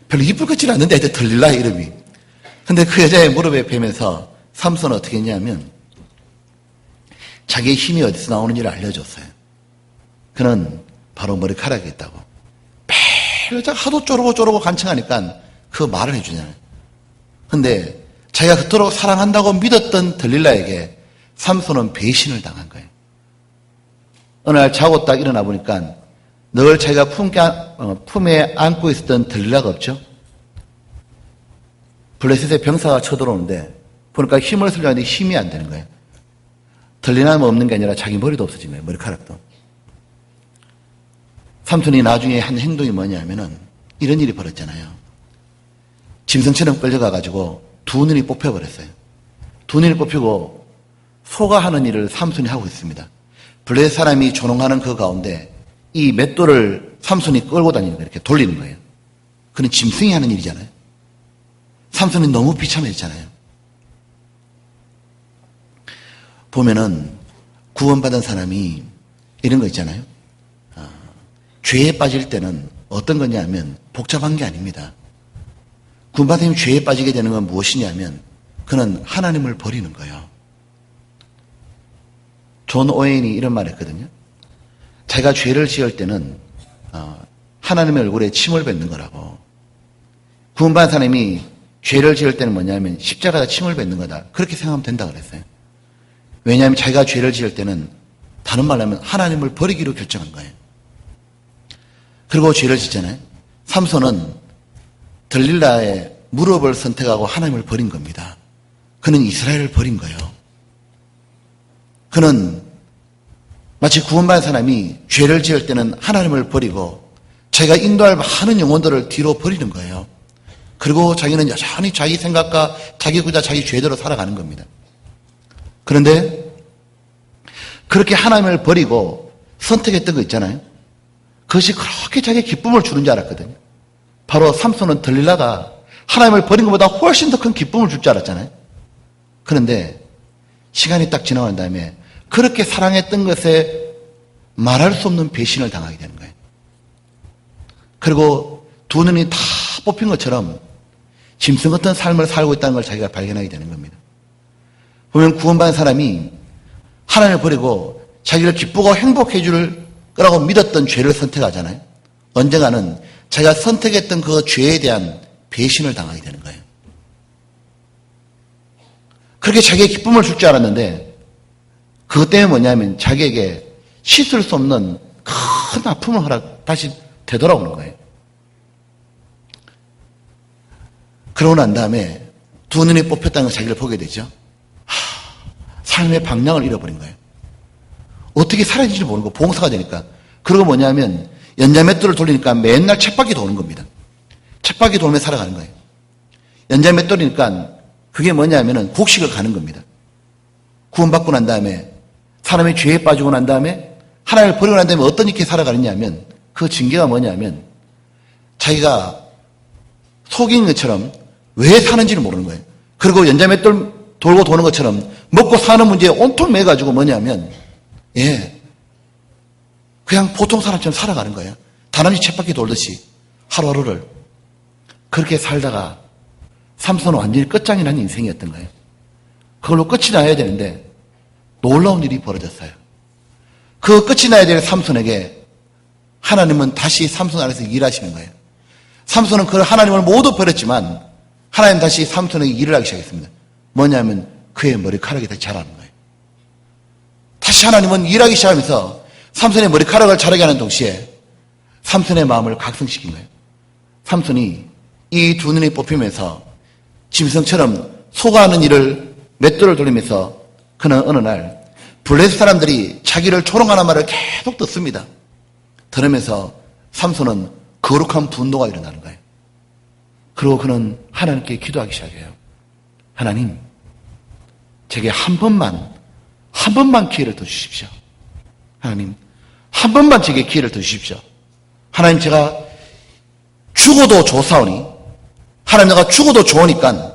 별로 이쁠 것 같지는 않는데 하여튼 들릴라의 이름이. 근데 그 여자의 무릎에 베면서 삼손은 어떻게 했냐면 자기의 힘이 어디서 나오는지를 알려줬어요. 그는 바로 머리카락이 있다고. 매일 여자가 하도 쪼르고 간청하니까 그 말을 해주잖아요. 근데 자기가 그토록 사랑한다고 믿었던 들릴라에게 삼손은 배신을 당한 거예요. 어느 날 자고 딱 일어나 보니까 늘 자기가 품에 안고 있었던 들릴라가 없죠. 블레셋의 병사가 쳐들어오는데 보니까 힘을 쓰려고 하는데 힘이 안 되는 거예요. 들릴라만 없는 게 아니라 자기 머리도 없어진 거예요. 머리카락도. 삼손이 나중에 한 행동이 뭐냐면은 이런 일이 벌어졌잖아요. 짐승처럼 끌려가가지고 두 눈이 뽑혀버렸어요. 두 눈이 뽑히고 소가 하는 일을 삼손이 하고 있습니다. 블레셋 사람이 조롱하는 그 가운데 이 맷돌을 삼손이 끌고 다니는 거예요. 이렇게 돌리는 거예요. 그건 짐승이 하는 일이잖아요. 삼손이 너무 비참했잖아요. 보면은 구원받은 사람이 이런 거 있잖아요. 죄에 빠질 때는 어떤 거냐면 복잡한 게 아닙니다. 구원받은 사람이 죄에 빠지게 되는 건 무엇이냐면 그는 하나님을 버리는 거예요. 존 오웬이 이런 말을 했거든요. 자기가 죄를 지을 때는 하나님의 얼굴에 침을 뱉는 거라고. 구원받은 사람이 죄를 지을 때는 뭐냐면 십자가에다 침을 뱉는 거다. 그렇게 생각하면 된다고 그랬어요. 왜냐하면 자기가 죄를 지을 때는 다른 말로 하면 하나님을 버리기로 결정한 거예요. 그리고 죄를 짓잖아요. 삼손은 들릴라의 무릎을 선택하고 하나님을 버린 겁니다. 그는 이스라엘을 버린 거예요. 그는 마치 구원받은 사람이 죄를 지을 때는 하나님을 버리고 자기가 인도할 많은 영혼들을 뒤로 버리는 거예요. 그리고 자기는 여전히 자기 생각과 자기 구자 자기 죄대로 살아가는 겁니다. 그런데 그렇게 하나님을 버리고 선택했던 거 있잖아요. 그것이 그렇게 자기의 기쁨을 주는 줄 알았거든요. 바로 삼손은 들릴라가 하나님을 버린 것보다 훨씬 더 큰 기쁨을 줄 줄 알았잖아요. 그런데 시간이 딱 지나고 난 다음에 그렇게 사랑했던 것에 말할 수 없는 배신을 당하게 되는 거예요. 그리고 두 눈이 다 뽑힌 것처럼 짐승 같은 삶을 살고 있다는 걸 자기가 발견하게 되는 겁니다. 보면 구원받은 사람이 하나님을 버리고 자기를 기쁘고 행복해 줄 거라고 믿었던 죄를 선택하잖아요. 언젠가는 자기가 선택했던 그 죄에 대한 배신을 당하게 되는 거예요. 그렇게 자기의 기쁨을 줄 줄 알았는데 그것 때문에 뭐냐면 자기에게 씻을 수 없는 큰 아픔을 다시 되돌아오는 거예요. 그러고 난 다음에 두 눈이 뽑혔다는 걸 자기를 보게 되죠. 삶의 방향을 잃어버린 거예요. 어떻게 살아야 될지 모르고 봉사가 되니까. 그리고 뭐냐면 연자맷돌을 돌리니까 맨날 쳇바퀴 도는 겁니다. 쳇바퀴 돌며 살아가는 거예요. 연자맷돌이니까 그게 뭐냐면은 곡식을 가는 겁니다. 구원받고 난 다음에 사람이 죄에 빠지고 난 다음에 하나님을 버리고 난 다음에 어떤 이렇게 살아가느냐면 그 징계가 뭐냐면 자기가 속인 것처럼 왜 사는지를 모르는 거예요. 그리고 연자맷돌 돌고 도는 것처럼 먹고 사는 문제에 온통 매가지고 뭐냐면 그냥 보통 사람처럼 살아가는 거예요. 다람쥐 쳇바퀴 돌듯이 하루하루를 그렇게 살다가 삼손은 완전히 끝장이 난 인생이었던 거예요. 그걸로 끝이 나야 되는데 놀라운 일이 벌어졌어요. 그 끝이 나야 될 삼손에게 하나님은 다시 삼손 안에서 일하시는 거예요. 삼손은 그 하나님을 모두 버렸지만 하나님 다시 삼손에게 일을 하기 시작했습니다. 뭐냐면 그의 머리카락이 다시 자라는 거예요. 다시 하나님은 일하기 시작하면서 삼손의 머리카락을 자라게 하는 동시에 삼손의 마음을 각성시킨 거예요. 삼손이 이 두 눈이 뽑히면서 짐승처럼 소가하는 일을 맷돌을 돌리면서 그는 어느 날 블레셋 사람들이 자기를 조롱하는 말을 계속 듣습니다. 들으면서 삼손은 거룩한 분노가 일어나는 거예요. 그리고 그는 하나님께 기도하기 시작해요. 하나님, 제게 한 번만 기회를 더 주십시오. 하나님, 한 번만 제게 기회를 더 주십시오. 하나님, 제가 죽어도 좋사오니, 하나님, 내가 죽어도 좋으니까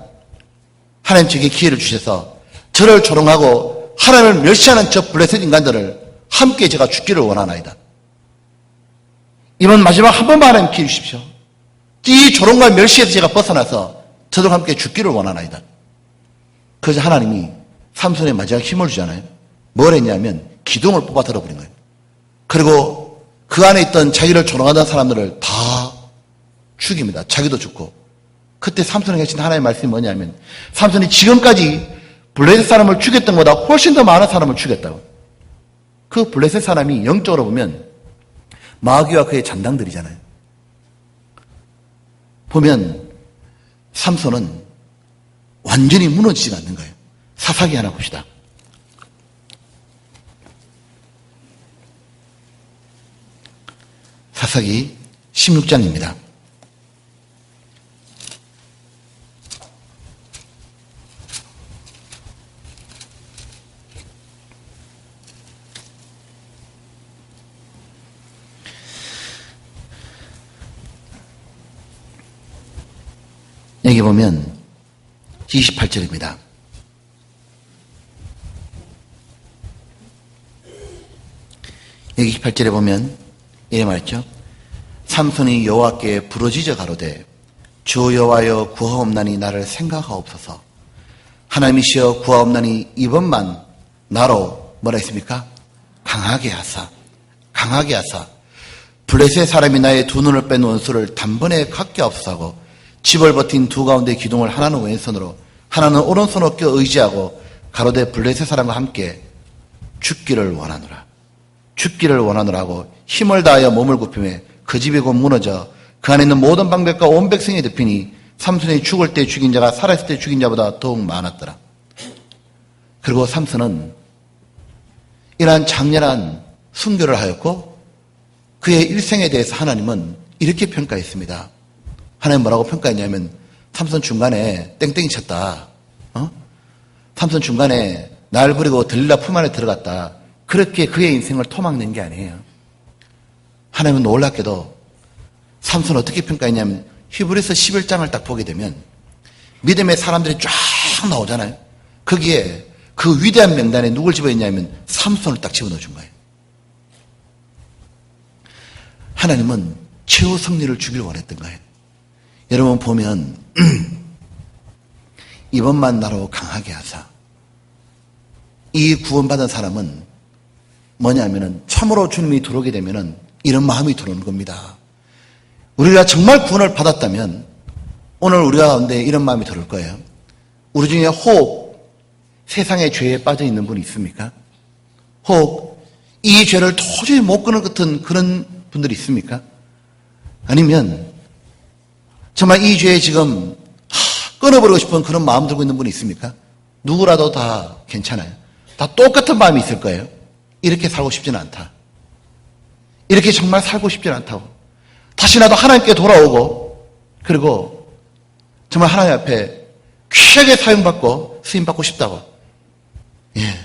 하나님 제게 기회를 주셔서 저를 조롱하고 하나님을 멸시하는 저 블레셋 인간들을 함께 제가 죽기를 원하나이다. 이번 마지막 한 번만 하나님 기회 주십시오. 이 조롱과 멸시에서 제가 벗어나서 저들과 함께 죽기를 원하나이다. 그래서 하나님이 삼손의 마지막 힘을 주잖아요. 뭘 했냐면 기둥을 뽑아 들어버린 거예요. 그리고 그 안에 있던 자기를 조롱하던 사람들을 다 죽입니다. 자기도 죽고. 그때 삼손에게 하신 하나님의 말씀이 뭐냐면 삼손이 지금까지 블레셋 사람을 죽였던 것보다 훨씬 더 많은 사람을 죽였다고. 그 블레셋 사람이 영적으로 보면 마귀와 그의 잔당들이잖아요. 보면 삼손은 완전히 무너지지가 않는 거예요. 사사기 하나 봅시다. 사사기 16장입니다. 여기 보면 28절입니다. 여기 28절에 보면 이래 말했죠. 삼손이 여호와께 부르짖어 가로되 주 여호와여 구하옵나니 나를 생각하옵소서. 하나님이시여 구하옵나니 이번만 나로 뭐라 했습니까? 강하게 하사 블레셋 사람이 나의 두 눈을 뺀 원수를 단번에 갖게 없사고 집을 버틴 두 가운데 기둥을 하나는 왼손으로 하나는 오른손으로 껴 의지하고 가로되 블레셋 사람과 함께 죽기를 원하노라 하고 힘을 다하여 몸을 굽히며 그 집이 곧 무너져 그 안에 있는 모든 방백과 온 백성이 덮이니 삼손이 죽을 때 죽인 자가 살아있을 때 죽인 자보다 더욱 많았더라. 그리고 삼손은 이러한 장렬한 순교를 하였고 그의 일생에 대해서 하나님은 이렇게 평가했습니다. 하나님 뭐라고 평가했냐면 삼손 중간에 땡땡이 쳤다. 삼손 중간에 날 부리고 들릴라 품 안에 들어갔다. 그렇게 그의 인생을 토막낸 게 아니에요. 하나님은 놀랍게도 삼손 어떻게 평가했냐면 히브리서 11장을 딱 보게 되면 믿음의 사람들이 쫙 나오잖아요. 거기에 그 위대한 명단에 누굴 집어넣냐면 삼손을 딱 집어넣어 준 거예요. 하나님은 최후 승리를 주길 원했던 거예요. 여러분 보면 이번만 나로 강하게 하사. 이 구원받은 사람은 뭐냐면은 참으로 주님이 들어오게 되면은 이런 마음이 들어오는 겁니다. 우리가 정말 구원을 받았다면 오늘 우리 가운데 이런 마음이 들어올 거예요. 우리 중에 혹 세상의 죄에 빠져 있는 분이 있습니까? 혹 이 죄를 도저히 못 끊을 것 같은 그런 분들이 있습니까? 아니면 정말 이 죄에 지금 끊어버리고 싶은 그런 마음 들고 있는 분이 있습니까? 누구라도 다 괜찮아요. 다 똑같은 마음이 있을 거예요. 이렇게 살고 싶지는 않다. 이렇게 정말 살고 싶지는 않다고. 다시 나도 하나님께 돌아오고 그리고 정말 하나님 앞에 귀하게 사용받고 쓰임받고 싶다고. 예.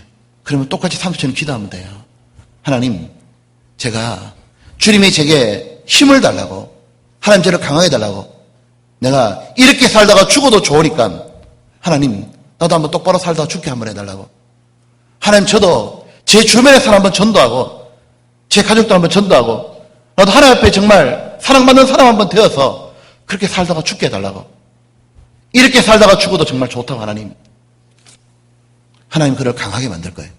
그러면 똑같이 삼손처럼 기도하면 돼요. 하나님, 제가 주님이 제게 힘을 달라고 하나님 저를 강하게 달라고 내가 이렇게 살다가 죽어도 좋으니까 하나님 나도 한번 똑바로 살다가 죽게 한번 해달라고. 하나님 저도 제 주변의 사람 한번 전도하고 제 가족도 한번 전도하고 나도 하나님 앞에 정말 사랑받는 사람 한번 되어서 그렇게 살다가 죽게 해달라고. 이렇게 살다가 죽어도 정말 좋다고 하나님. 하나님 그를 강하게 만들 거예요.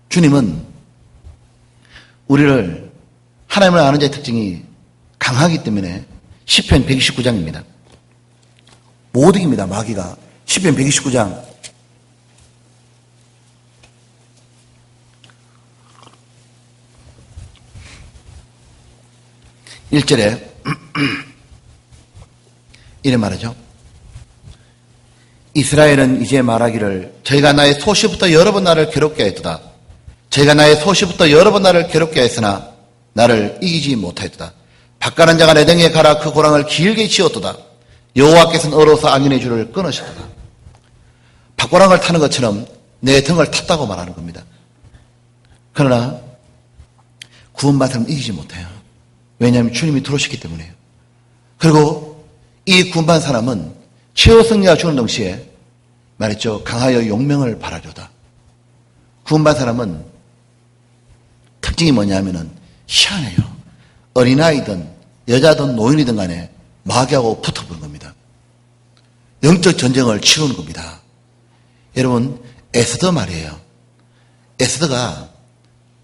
주님은 우리를 하나님을 아는 자의 특징이 강하기 때문에 시편 129장입니다. 못 이깁니다. 마귀가 시편 129장 1절에 이래 말하죠. 이스라엘은 이제 말하기를 저희가 나의 소시부터 여러 번 나를 괴롭게 했도다. 저희가 나의 소시부터 여러 번 나를 괴롭게 했으나 나를 이기지 못하였도다. 밭가는 자가 내 등에 가라 그 고랑을 길게 지었도다. 여호와께서는 어려서 악인의 줄을 끊으셨도다. 밭고랑을 타는 것처럼 내 등을 탔다고 말하는 겁니다. 그러나 구원받은 사람은 이기지 못해요. 왜냐하면 주님이 들어오셨기 때문에요. 그리고 이 구원받은 사람은 최후 승리가 주는 동시에 말했죠. 강하여 용명을 바라려다. 구원받은 사람은 특징이 뭐냐면은 희한해요. 어린아이든 여자든 노인이든 간에 마귀하고 붙어보는 겁니다. 영적 전쟁을 치르는 겁니다. 여러분, 에스더 말이에요. 에스더가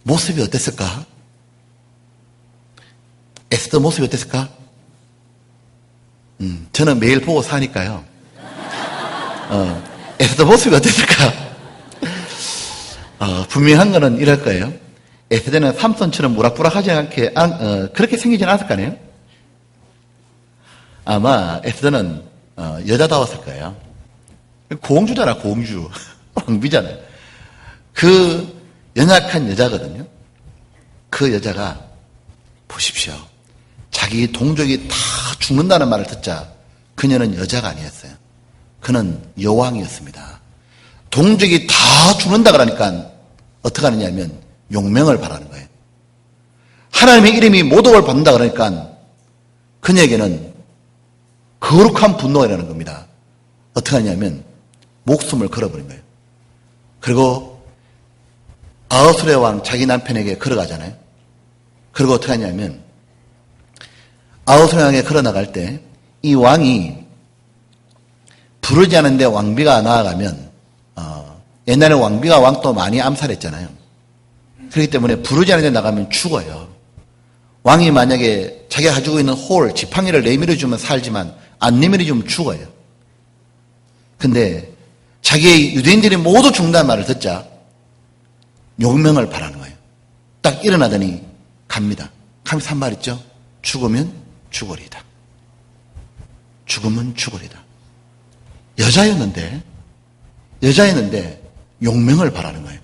모습이 어땠을까? 에스더 모습이 어땠을까? 저는 매일 보고 사니까요. 에스더 모습이 어땠을까? 분명한 거는 이럴 거예요. 에스더는 삼손처럼 무락부락하지 않게, 그렇게 생기지는 않았을 거 아니에요? 아마 에스더는 여자다웠을 거예요. 공주잖아, 공주. 왕비잖아요. 그 연약한 여자거든요. 그 여자가 보십시오. 자기 동족이 다 죽는다는 말을 듣자 그녀는 여자가 아니었어요. 그는 여왕이었습니다. 동족이 다 죽는다 그러니까 어떻게 하느냐면 용명을 바라는 거예요. 하나님의 이름이 모독을 받는다 그러니까 그녀에게는 거룩한 분노가 일어나는 겁니다. 어떻게 하냐면 목숨을 걸어버린 거예요. 그리고 아하수레 왕 자기 남편에게 걸어가잖아요. 그리고 어떻게 하냐면 아하수레 왕에게 걸어나갈 때 이 왕이 부르지 않은데 왕비가 나아가면 옛날에 왕비가 왕도 많이 암살했잖아요. 그렇기 때문에 부르지 않은데 나가면 죽어요. 왕이 만약에 자기가 가지고 있는 지팡이를 내밀어주면 살지만 안 내밀어주면 죽어요. 근데 자기의 유대인들이 모두 죽는다는 말을 듣자 용명을 바라는 거예요. 딱 일어나더니 갑니다. 가면서 한 말 있죠. 죽으면 죽으리다. 죽으면 죽으리다. 여자였는데 용명을 바라는 거예요.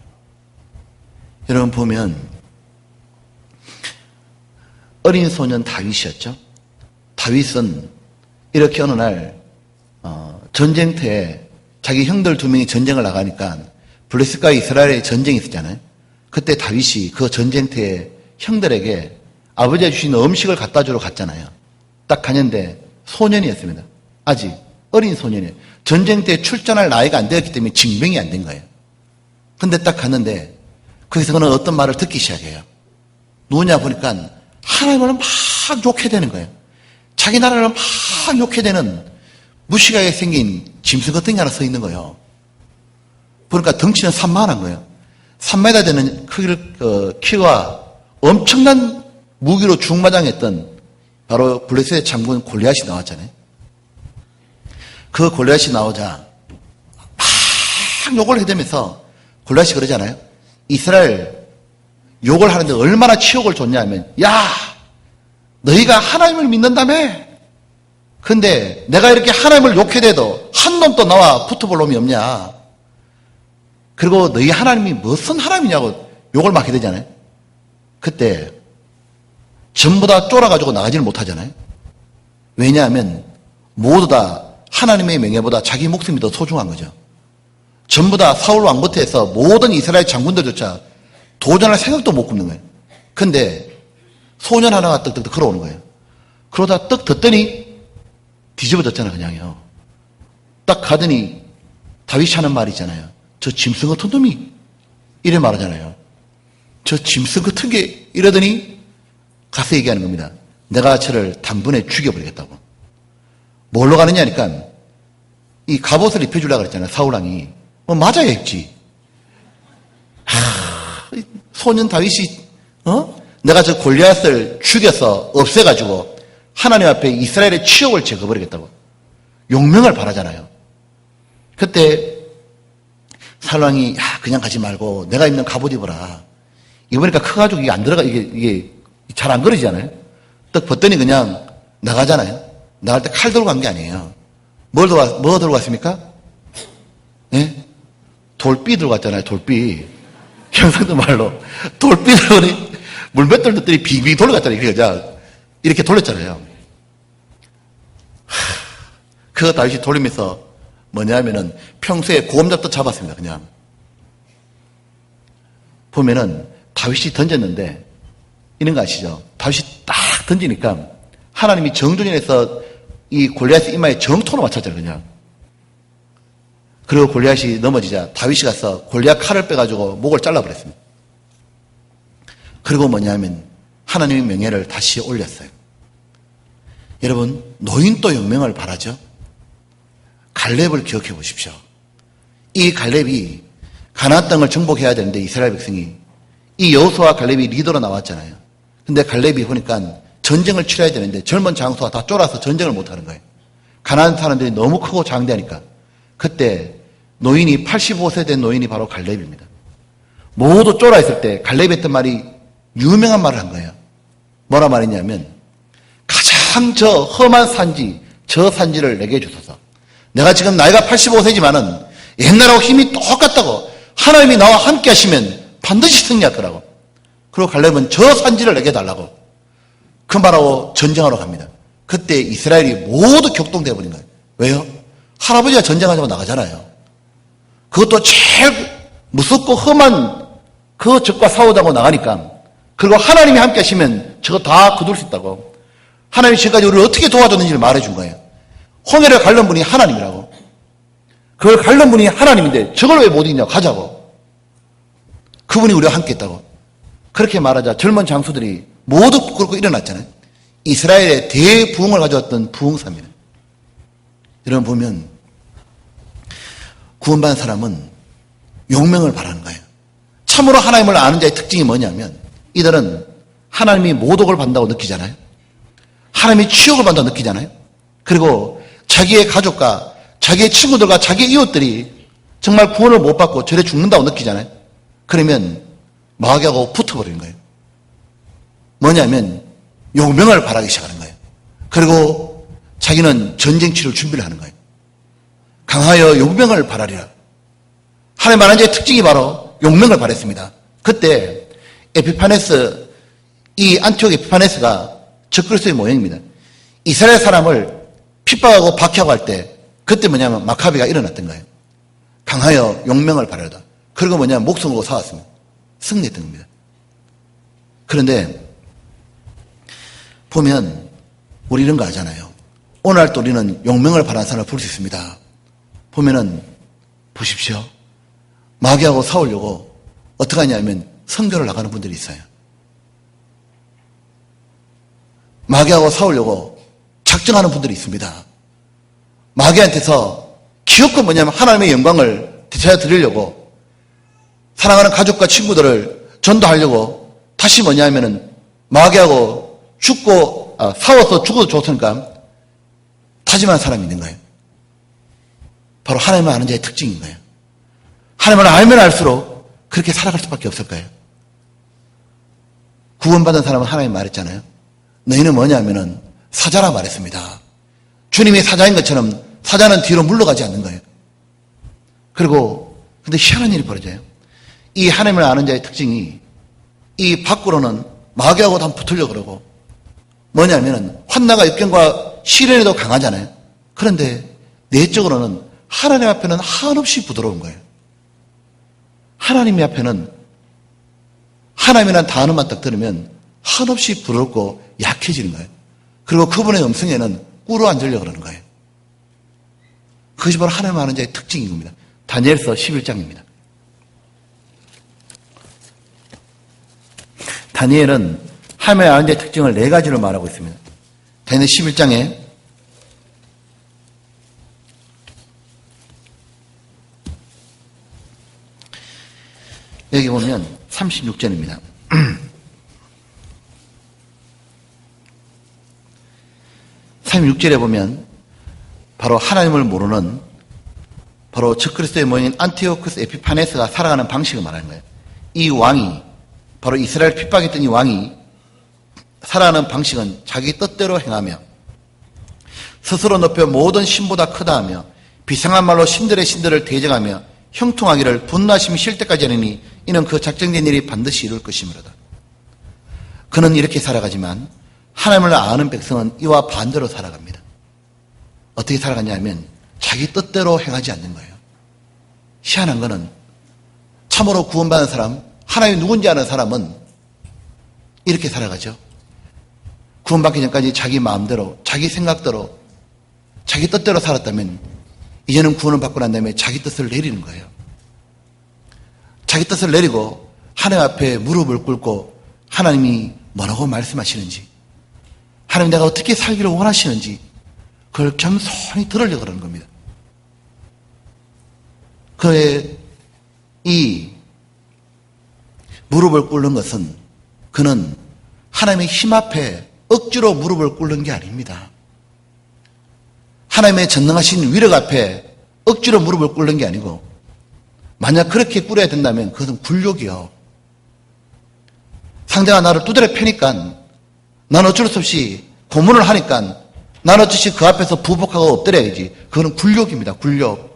여러분 보면 어린 소년 다윗이었죠. 다윗은 이렇게 어느 날 전쟁터에 자기 형들 2명이 전쟁을 나가니까 블레셋과 이스라엘의 전쟁이 있었잖아요. 그때 다윗이 그 전쟁터에 형들에게 아버지가 주신 음식을 갖다 주러 갔잖아요. 딱 가는데 소년이었습니다. 아직 어린 소년이에요. 전쟁터에 출전할 나이가 안 되었기 때문에 징병이 안 된 거예요. 근데 딱 갔는데 거기서 그는 어떤 말을 듣기 시작해요. 누구냐 보니까 하나님을 막 욕해 되는 거예요. 자기 나라를 막 욕해 되는 무시하게 생긴 짐승 같은 게 하나 서 있는 거예요. 보니까 덩치는 산만한 거예요. 3m 되는 키가 엄청난 무기로 중마장했던 바로 블레셋의 장군 골리앗이 나왔잖아요. 그 골리앗이 나오자 막 욕을 해대면서 골리앗이 그러잖아요. 이스라엘 욕을 하는데 얼마나 치욕을 줬냐면 야 너희가 하나님을 믿는다며? 근데 내가 이렇게 하나님을 욕해대도 한 놈도 나와 붙어볼 놈이 없냐? 그리고 너희 하나님이 무슨 하나님이냐고 욕을 막 해대잖아요. 그때 전부 다 쫄아가지고 나가지를 못하잖아요. 왜냐하면 모두 다 하나님의 명예보다 자기 목숨이 더 소중한 거죠. 전부 다 사울 왕부터 해서 모든 이스라엘 장군들조차 도전할 생각도 못 굽는 거예요. 근데 소년 하나가 떡떡떡 걸어오는 거예요. 그러다 떡 듣더니 뒤집어졌잖아요. 그냥요. 딱 가더니 다윗이 하는 말이 있잖아요. 저 짐승 같은 놈이 이래 말하잖아요. 저 짐승 같은 게 이러더니 가서 얘기하는 겁니다. 내가 저를 단번에 죽여버리겠다고. 뭘로 가느냐니까 이 갑옷을 입혀주려고 그랬잖아요. 사울왕이. 맞아야 했지. 소년 다윗이 내가 저 골리앗을 죽여서 없애가지고 하나님 앞에 이스라엘의 치욕을 제거버리겠다고 용명을 바라잖아요. 그때 사울왕이 야 그냥 가지 말고 내가 입는 갑옷 입어라. 이거 보니까 커가지고 이게 안 들어가 이게 잘 안 그러지잖아요. 딱 벗더니 그냥 나가잖아요. 나갈 때 칼 들고 간 게 아니에요. 뭐 들고 갔습니까? 예? 돌비 들고 갔잖아요. 돌비. 경상도 말로 돌비 들고 물맷돌 들더니 빙빙 돌려갔잖아요. 이렇게 돌렸잖아요. 그 다윗이 돌리면서 뭐냐면은 평소에 고음잡도 잡았습니다. 그냥 보면은 다윗이 던졌는데 이런 거 아시죠? 다윗이 딱 던지니까 하나님이 정준현에서 이 골리앗의 이마에 정토로 맞췄잖아요. 그냥. 그리고 골리앗이 넘어지자 다윗이 가서 골리앗 칼을 빼가지고 목을 잘라버렸습니다. 그리고 뭐냐면 하나님의 명예를 다시 올렸어요. 여러분, 노인도 용명을 바라죠? 갈렙을 기억해 보십시오. 이 갈렙이 가나안 땅을 정복해야 되는데 이스라엘 백성이 이 여호수아와 갈렙이 리더로 나왔잖아요. 근데 갈렙이 보니까 전쟁을 치러야 되는데 젊은 장수가 다 쫄아서 전쟁을 못하는 거예요. 가나안 사람들이 너무 크고 장대하니까. 그때 노인이 85세 된 노인이 바로 갈렙입니다. 모두 쫄아 있을 때 갈렙이 했던 말이 유명한 말을 한 거예요. 뭐라 말했냐면 가장 저 험한 산지 저 산지를 내게 주소서. 내가 지금 나이가 85세지만은 옛날하고 힘이 똑같다고 하나님이 나와 함께 하시면 반드시 승리할 거라고. 그리고 갈렙은 저 산지를 내게 달라고 그 말하고 전쟁하러 갑니다. 그때 이스라엘이 모두 격동돼 버린 거예요. 왜요? 할아버지가 전쟁하자고 나가잖아요. 그것도 제일 무섭고 험한 그 적과 싸우자고 나가니까 그리고 하나님이 함께 하시면 저거 다 거둘 수 있다고. 하나님이 지금까지 우리를 어떻게 도와줬는지를 말해준 거예요. 홍해를 갈른 분이 하나님이라고. 그걸 갈른 분이 하나님인데 저걸 왜 못 이기냐고. 가자고. 그분이 우리와 함께 했다고. 그렇게 말하자 젊은 장수들이 모두 그렇고 일어났잖아요. 이스라엘의 대부흥을 가져왔던 부흥사입니다. 여러분 보면 구원받은 사람은 용명을 바라는 거예요. 참으로 하나님을 아는 자의 특징이 뭐냐면 이들은 하나님이 모독을 받는다고 느끼잖아요. 하나님이 치욕을 받는다고 느끼잖아요. 그리고 자기의 가족과 자기의 친구들과 자기의 이웃들이 정말 구원을 못 받고 저래 죽는다고 느끼잖아요. 그러면 마귀하고 붙어버리는 거예요. 뭐냐면 용명을 바라기 시작하는 거예요. 그리고 자기는 전쟁 치를 준비를 하는 거예요. 강하여 용명을 바라리라. 하나님 하나님 자의 특징이 바로 용명을 바랬습니다. 그때 에피파네스, 이 안티옥 에피파네스가 적그리스도의 모형입니다. 이스라엘 사람을 핍박하고 박해하고 할 때 그때 뭐냐면 마카비가 일어났던 거예요. 강하여 용명을 바라다. 그리고 뭐냐면 목숨으로 싸웠습니다. 승리했던 겁니다. 그런데 보면 우리 이런 거 하잖아요. 오늘날 또 우리는 용명을 바라는 사람을 볼 수 있습니다. 보면은 보십시오. 마귀하고 싸우려고 어떻게 하냐면 선교를 나가는 분들이 있어요. 마귀하고 싸우려고 작정하는 분들이 있습니다. 마귀한테서 기업권 뭐냐면 하나님의 영광을 되찾아 드리려고 사랑하는 가족과 친구들을 전도하려고 다시 뭐냐면은 마귀하고 싸워서 죽어도 좋으니까 다짐한 사람이 있는 거예요. 바로 하나님을 아는 자의 특징인 거예요. 하나님을 알면 알수록 그렇게 살아갈 수밖에 없을 거예요. 구원받은 사람은 하나님 말했잖아요. 너희는 뭐냐면은 사자라 말했습니다. 주님이 사자인 것처럼 사자는 뒤로 물러가지 않는 거예요. 그리고 근데 희한한 일이 벌어져요. 이 하나님을 아는 자의 특징이 이 밖으로는 마귀하고도 한번 붙으려고 그러고 뭐냐면은 환난과 역경과 시련에도 강하잖아요. 그런데 내적으로는 하나님 앞에는 한없이 부드러운 거예요. 하나님 앞에는 하나님이라는 단어만 딱 들으면 한없이 부드럽고 약해지는 거예요. 그리고 그분의 음성에는 꿇어 앉으려고 그러는 거예요. 그것이 바로 하나님 아는 자의 특징인 겁니다. 다니엘서 11장입니다. 다니엘은 하나님의 아는 자의 특징을 4가지로 말하고 있습니다. 다니엘 11장에 여기 보면 36절입니다. 36절에 보면 바로 하나님을 모르는 바로 적그리스도의 모인 안티오쿠스 에피파네스가 살아가는 방식을 말하는 거예요. 이 왕이, 바로 이스라엘 핍박했던 이 왕이 살아가는 방식은 자기 뜻대로 행하며 스스로 높여 모든 신보다 크다 하며 비상한 말로 신들의 신들을 대적하며 형통하기를 분노하심이 쉴 때까지 하느니 이는 그 작정된 일이 반드시 이룰 것이므로다. 그는 이렇게 살아가지만 하나님을 아는 백성은 이와 반대로 살아갑니다. 어떻게 살아가냐면 자기 뜻대로 행하지 않는 거예요. 희한한 거는 참으로 구원받은 사람, 하나님이 누군지 아는 사람은 이렇게 살아가죠. 구원받기 전까지 자기 마음대로, 자기 생각대로, 자기 뜻대로 살았다면 이제는 구원을 받고 난 다음에 자기 뜻을 내리는 거예요. 자기 뜻을 내리고 하나님 앞에 무릎을 꿇고 하나님이 뭐라고 말씀하시는지, 하나님 내가 어떻게 살기를 원하시는지 그걸 겸손히 들으려고 그러는 겁니다. 그의 이 무릎을 꿇는 것은 그는 하나님의 힘 앞에 억지로 무릎을 꿇는 게 아닙니다. 하나님의 전능하신 위력 앞에 억지로 무릎을 꿇는 게 아니고, 만약 그렇게 꿇어야 된다면 그것은 굴욕이요. 상대가 나를 두드려 패니까 나는 어쩔 수 없이 고문을 하니까 나는 어쩔 수 없이 그 앞에서 부복하고 엎드려야지. 그거는 굴욕입니다. 굴욕.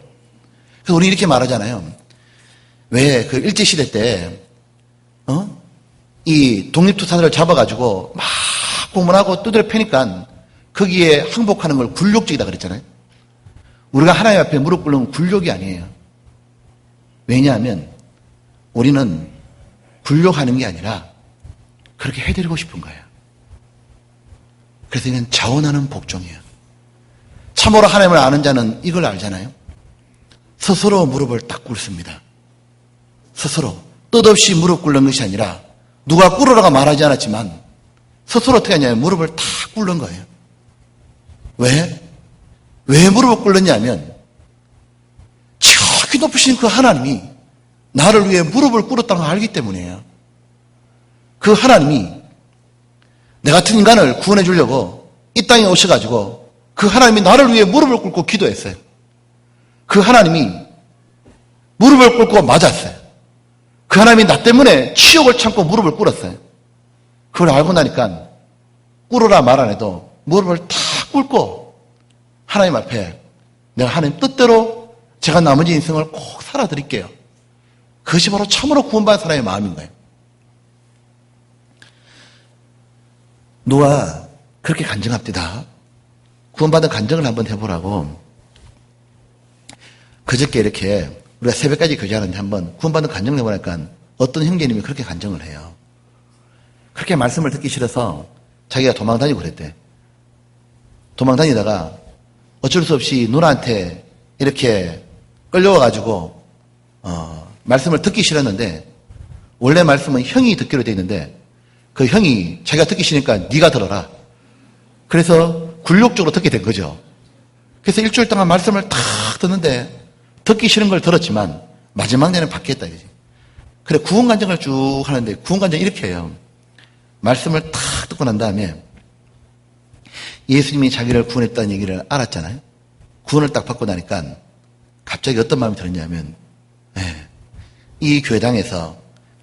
그래서 우리 이렇게 말하잖아요. 왜 그 일제시대 때 이 독립투사들을 잡아가지고 막 고문하고 두드려 패니까 거기에 항복하는 걸 굴욕적이다 그랬잖아요. 우리가 하나님 앞에 무릎 꿇는 건 굴욕이 아니에요. 왜냐하면 우리는 굴욕하는 게 아니라 그렇게 해드리고 싶은 거예요. 그래서 이건 자원하는 복종이에요. 참으로 하나님을 아는 자는 이걸 알잖아요. 스스로 무릎을 딱 꿇습니다. 스스로 뜻없이 무릎 꿇는 것이 아니라 누가 꿇으라고 말하지 않았지만 스스로 어떻게 하냐면 무릎을 탁 꿇는 거예요. 왜? 왜 무릎을 꿇느냐면 지극히 높으신 그 하나님이 나를 위해 무릎을 꿇었다는 걸 알기 때문이에요. 그 하나님이 내 같은 인간을 구원해 주려고 이 땅에 오셔가지고 그 하나님이 나를 위해 무릎을 꿇고 기도했어요. 그 하나님이 무릎을 꿇고 맞았어요. 그 하나님이 나 때문에 치욕을 참고 무릎을 꿇었어요. 그걸 알고 나니까 꿇으라 말 안 해도 무릎을 탁 꿇고 하나님 앞에 내가 하나님 뜻대로 제가 나머지 인생을 꼭 살아드릴게요. 그것이 바로 참으로 구원받은 사람의 마음인 거예요. 누가 그렇게 간증합니다. 구원받은 간증을 한번 해보라고. 그저께 이렇게 우리가 새벽까지 교제하는데 한번 구원받은 간증을 해보니까 어떤 형제님이 그렇게 간증을 해요. 그렇게 말씀을 듣기 싫어서 자기가 도망 다니고 그랬대. 도망 다니다가 어쩔 수 없이 누나한테 이렇게 끌려와가지고 말씀을 듣기 싫었는데, 원래 말씀은 형이 듣기로 돼 있는데 그 형이 자기가 듣기 싫으니까 네가 들어라. 그래서 굴욕적으로 듣게 된 거죠. 그래서 일주일 동안 말씀을 탁 듣는데 듣기 싫은 걸 들었지만 마지막 날에는 받겠다 이거지. 그래 구원간증을 쭉 하는데 구원간증 이렇게 해요. 말씀을 탁 듣고 난 다음에 예수님이 자기를 구원했다는 얘기를 알았잖아요. 구원을 딱 받고 나니까 갑자기 어떤 마음이 들었냐면, 이 교회당에서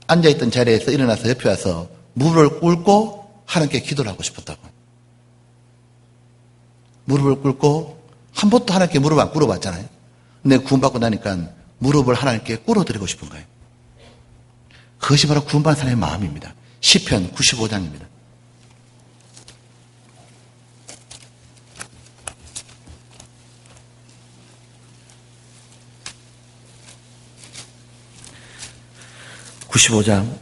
앉아있던 자리에서 일어나서 옆에 와서 무릎을 꿇고 하나님께 기도를 하고 싶었다고. 무릎을 꿇고 한 번도 하나님께 무릎 안 꿇어봤잖아요. 근데 구원받고 나니까 무릎을 하나님께 꿇어드리고 싶은 거예요. 그것이 바로 구원받은 사람의 마음입니다. 시편 95장입니다. (95장)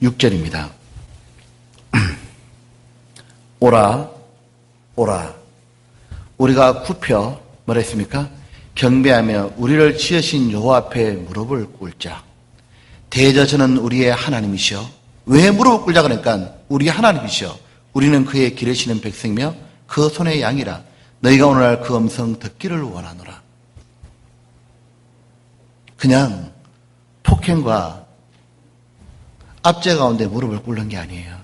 6절입니다. 오라 오라 우리가 굽혀 뭐라 했습니까? 경배하며 우리를 지으신 여호와 앞에 무릎을 꿇자. 대저주는 우리의 하나님이시여. 왜 무릎을 꿇자 그러니까 우리 하나님이시여. 우리는 그의 기르시는 백성이며 그 손의 양이라. 너희가 오늘날 그 음성 듣기를 원하노라. 그냥 폭행과 압제 가운데 무릎을 꿇는 게 아니에요.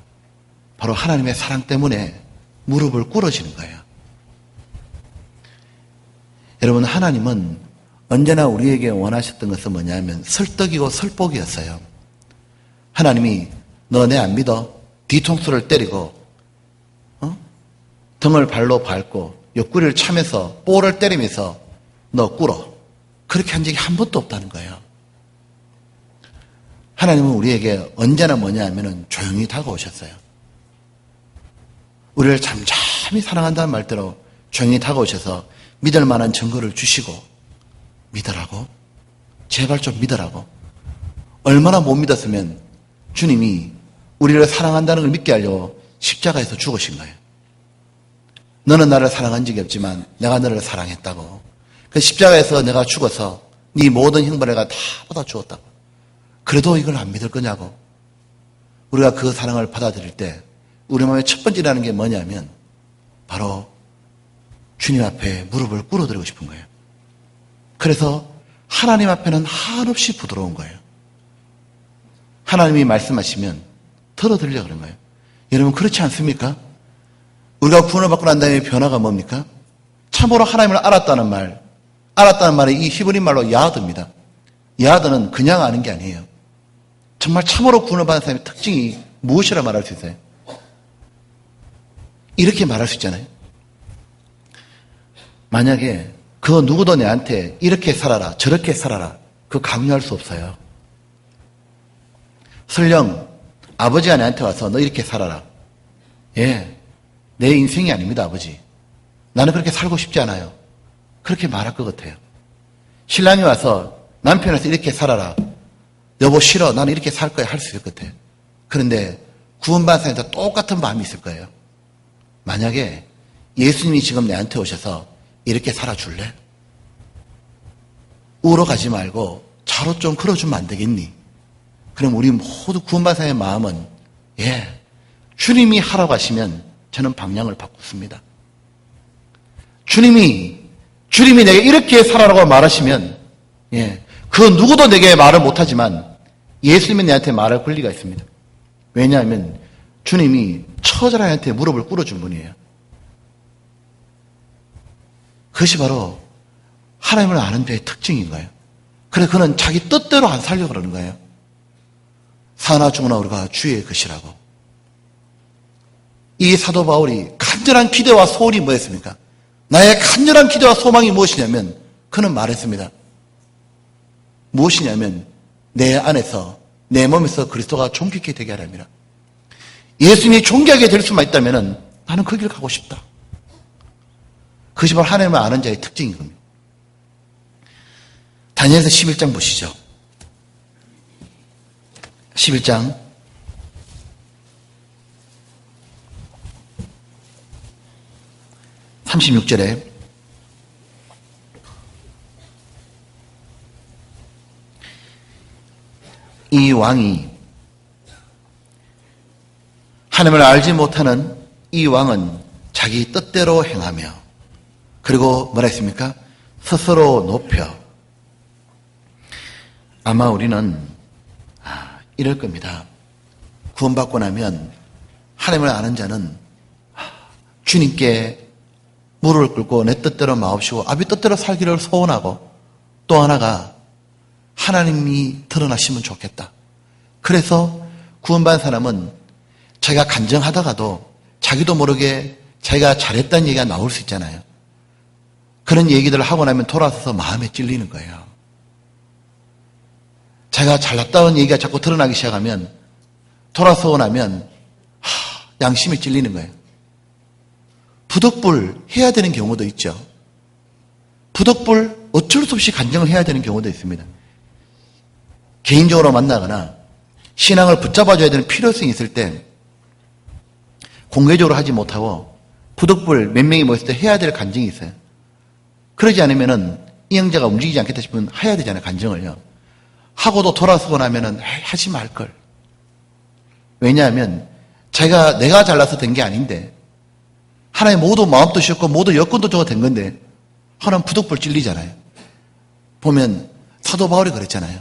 바로 하나님의 사랑 때문에 무릎을 꿇어지는 거예요. 여러분, 하나님은 언제나 우리에게 원하셨던 것은 뭐냐면 설득이고 설복이었어요. 하나님이 너 내 안 믿어? 뒤통수를 때리고 등을 발로 밟고 옆구리를 차면서 볼을 때리면서 너 꿇어. 그렇게 한 적이 한 번도 없다는 거예요. 하나님은 우리에게 언제나 뭐냐 하면은 조용히 다가오셨어요. 우리를 잠잠히 사랑한다는 말대로 조용히 다가오셔서 믿을 만한 증거를 주시고 믿으라고. 제발 좀 믿으라고. 얼마나 못 믿었으면 주님이 우리를 사랑한다는 걸 믿게 하려고 십자가에서 죽으신 거예요. 너는 나를 사랑한 적이 없지만 내가 너를 사랑했다고. 그 십자가에서 내가 죽어서 네 모든 형벌을 내가 다 받아 주었다고. 그래도 이걸 안 믿을 거냐고. 우리가 그 사랑을 받아들일 때 우리 마음의 첫 번째라는 게 뭐냐면 바로 주님 앞에 무릎을 꿇어드리고 싶은 거예요. 그래서 하나님 앞에는 한없이 부드러운 거예요. 하나님이 말씀하시면 들어드리려고 그런 거예요. 여러분, 그렇지 않습니까? 우리가 구원을 받고 난 다음에 변화가 뭡니까? 참으로 하나님을 알았다는 말이 이 히브리 말로 야드입니다. 야드는 그냥 아는 게 아니에요. 정말 참으로 구원을 받은 사람의 특징이 무엇이라 말할 수 있어요? 이렇게 말할 수 있잖아요. 만약에 그 누구도 내한테 이렇게 살아라, 저렇게 살아라, 그거 강요할 수 없어요. 설령 아버지가 내한테 와서 너 이렇게 살아라. 예, 내 인생이 아닙니다, 아버지. 나는 그렇게 살고 싶지 않아요. 그렇게 말할 것 같아요. 신랑이 와서 남편한테 이렇게 살아라. 여보 싫어, 나는 이렇게 살 거야, 할 수 있을 것 같아요. 그런데 구원받은 사람한테 똑같은 마음이 있을 거예요. 만약에 예수님이 지금 내한테 오셔서 이렇게 살아줄래? 우러 가지 말고 차로 좀 걸어주면 안 되겠니? 그럼 우리 모두 구원받은 사람의 마음은 예, 주님이 하라고 하시면 저는 방향을 바꾸습니다. 주님이 내게 이렇게 살아라고 말하시면 예, 그 누구도 내게 말을 못하지만 예수님이 내한테 말할 권리가 있습니다. 왜냐하면 주님이 처자라한테 무릎을 꿇어준 분이에요. 그것이 바로 하나님을 아는 자의 특징인 거예요. 그래서 그는 자기 뜻대로 안 살려고 그러는 거예요. 사나 죽으나 우리가 주의 것이라고. 이 사도 바울이 간절한 기대와 소원이 뭐였습니까? 나의 간절한 기대와 소망이 무엇이냐면 그는 말했습니다. 무엇이냐면 내 안에서 내 몸에서 그리스도가 존귀하게 되게 하랍니다. 예수님이 존귀하게 될 수만 있다면 나는 그 길 가고 싶다. 그것이 바로 하나님을 아는 자의 특징인 겁니다. 다니엘서 11장 보시죠. 11장 36절에 이 왕이 하나님을 알지 못하는 이 왕은 자기 뜻대로 행하며 그리고 뭐라 했습니까? 스스로 높여. 아마 우리는 이럴 겁니다. 구원받고 나면 하나님을 아는 자는 주님께 무릎을 꿇고 내 뜻대로 마옵시고 아비 뜻대로 살기를 소원하고 또 하나가 하나님이 드러나시면 좋겠다. 그래서 구원받은 사람은 자기가 간증하다가도 자기도 모르게 자기가 잘했다는 얘기가 나올 수 있잖아요. 그런 얘기들을 하고 나면 돌아서서 마음에 찔리는 거예요. 자기가 잘났다는 얘기가 자꾸 드러나기 시작하면 돌아서고 나면 양심이 찔리는 거예요. 부득불 해야 되는 경우도 있죠. 부득불 어쩔 수 없이 간증을 해야 되는 경우도 있습니다. 개인적으로 만나거나 신앙을 붙잡아줘야 되는 필요성이 있을 때 공개적으로 하지 못하고 부득불 몇 명이 모였을 때 해야 될 간증이 있어요. 그러지 않으면은 이 형제가 움직이지 않겠다 싶으면 해야 되잖아요, 간증을요. 하고도 돌아서고 나면은 하지 말걸. 왜냐하면 내가 잘나서 된 게 아닌데 하나님 모두 마음도 쉬었고 모두 여건도 저거 된 건데 하나님 부득불 찔리잖아요. 보면 사도 바울이 그랬잖아요.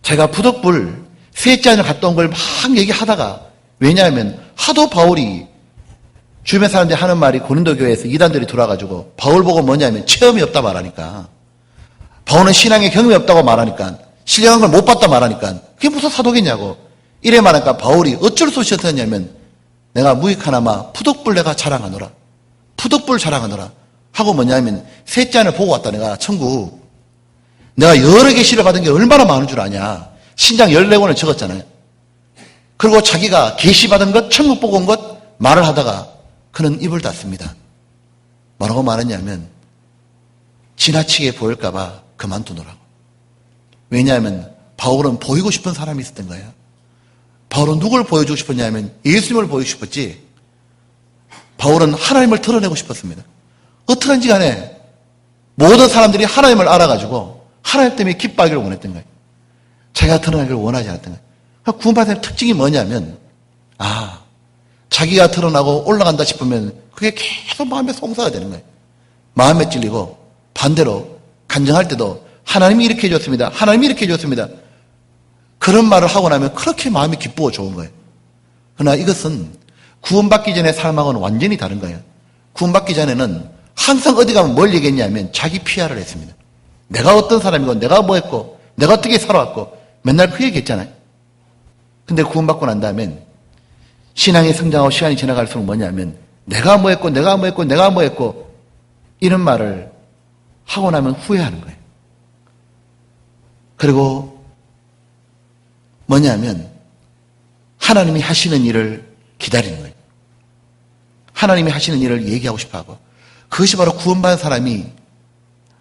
제가 부득불 셋째 안을 갔다 온 걸 막 얘기하다가 왜냐하면 하도 바울이 주변 사람들이 하는 말이 고린도 교회에서 이단들이 들어와가지고 바울 보고 뭐냐면 체험이 없다 말하니까, 바울은 신앙의 경험이 없다고 말하니까, 신령한 걸 못 봤다 말하니까 그게 무슨 사도겠냐고 이래 말하니까 바울이 어쩔 수 없이 어떻게 했냐면, 내가 무익하나마 푸득불 내가 자랑하노라, 푸득불 자랑하노라 하고 뭐냐면, 셋째 안을 보고 왔다. 내가 천국, 내가 여러 계시를 받은 게 얼마나 많은 줄 아냐. 신장 14권을 적었잖아요. 그리고 자기가 계시 받은 것, 천국 보고 온 것 말을 하다가 그는 입을 닫습니다. 뭐라고 말했냐면, 지나치게 보일까봐 그만두노라고. 왜냐하면 바울은 보이고 싶은 사람이 있었던 거예요. 바울은 누굴 보여주고 싶었냐면 예수님을 보이고 싶었지, 바울은 하나님을 드러내고 싶었습니다. 어떡한지 간에 모든 사람들이 하나님을 알아가지고 하나님 때문에 기뻐하기를 원했던 거예요. 자기가 드러나기를 원하지 않았던 거예요. 그러니까 구원받은 특징이 뭐냐면, 자기가 드러나고 올라간다 싶으면 그게 계속 마음에 송사가 되는 거예요. 마음에 찔리고, 반대로 간증할 때도 하나님이 이렇게 해줬습니다, 하나님이 이렇게 해줬습니다, 그런 말을 하고 나면 그렇게 마음이 기쁘고 좋은 거예요. 그러나 이것은 구원받기 전의 삶하고는 완전히 다른 거예요. 구원받기 전에는 항상 어디 가면 뭘 얘기했냐면 자기 PR을 했습니다. 내가 어떤 사람이고, 내가 뭐 했고, 내가 어떻게 살아왔고, 맨날 그 얘기 했잖아요. 근데 구원받고 난 다음엔 신앙이 성장하고 시간이 지나갈수록 뭐냐면, 내가 뭐 했고, 내가 뭐 했고, 내가 뭐 했고, 이런 말을 하고 나면 후회하는 거예요. 그리고 뭐냐면, 하나님이 하시는 일을 기다리는 거예요. 하나님이 하시는 일을 얘기하고 싶어 하고, 그것이 바로 구원받은 사람이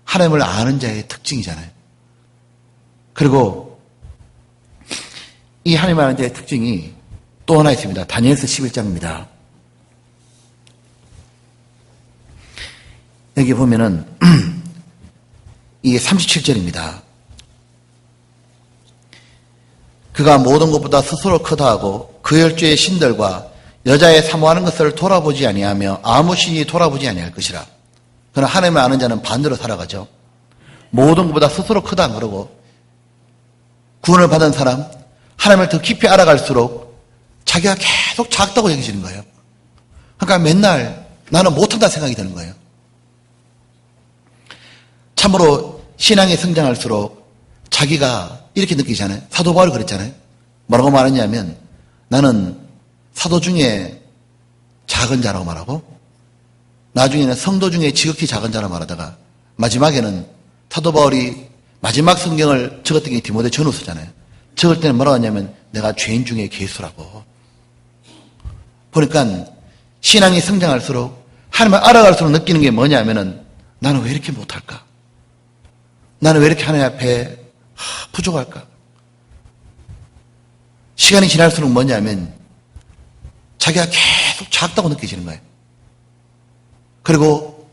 하나님을 아는 자의 특징이잖아요. 그리고 이 하나님을 아는 자의 특징이 또 하나 있습니다. 다니엘서 11장입니다. 여기 보면은 이게 37절입니다. 그가 모든 것보다 스스로 크다 하고 그 열주의 신들과 여자의 사모하는 것을 돌아보지 아니하며 아무 신이 돌아보지 아니할 것이라. 그러나 하나님을 아는 자는 반대로 살아가죠. 모든 것보다 스스로 크다 그러고, 구원을 받은 사람, 하나님을 더 깊이 알아갈수록 자기가 계속 작다고 여기시는 거예요. 그러니까 맨날 나는 못한다 생각이 드는 거예요. 참으로 신앙이 성장할수록 자기가 이렇게 느끼잖아요. 사도 바울이 그랬잖아요. 뭐라고 말했냐면, 나는 사도 중에 작은 자라고 말하고, 나중에는 성도 중에 지극히 작은 자라고 말하다가, 마지막에는 사도 바울이 마지막 성경을 적었던 게 디모데 전후서잖아요. 적을 때는 뭐라고 하냐면, 내가 죄인 중에 괴수라고. 보니까 신앙이 성장할수록, 하나님을 알아갈수록 느끼는 게 뭐냐면은, 나는 왜 이렇게 못할까? 나는 왜 이렇게 하나님 앞에 부족할까? 시간이 지날수록 뭐냐면 자기가 계속 작다고 느껴지는 거예요. 그리고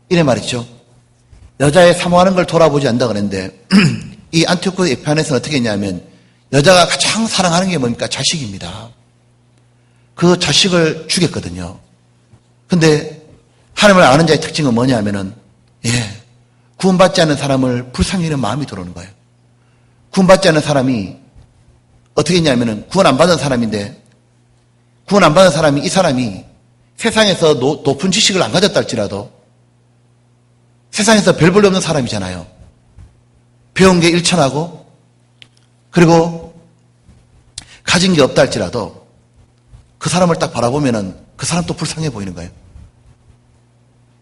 이래 말이죠. 여자의 사모하는 걸 돌아보지 않는다 그랬는데 이 안티오코 에피판에서는 어떻게 했냐면, 여자가 가장 사랑하는 게 뭡니까? 자식입니다. 그 자식을 죽였거든요. 근데 하나님을 아는 자의 특징은 뭐냐면은, 구원받지 않는 사람을 불쌍히 여기는 마음이 들어오는 거예요. 구원받지 않는 사람이 어떻게 했냐면은, 구원 안 받은 사람인데, 구원 안 받은 사람이, 이 사람이 세상에서 높은 지식을 안 가졌다 할지라도 세상에서 별 볼 없는 사람이잖아요. 배운 게 일천하고, 그리고 가진 게 없다 할지라도 그 사람을 딱 바라보면은 그 사람 또 불쌍해 보이는 거예요.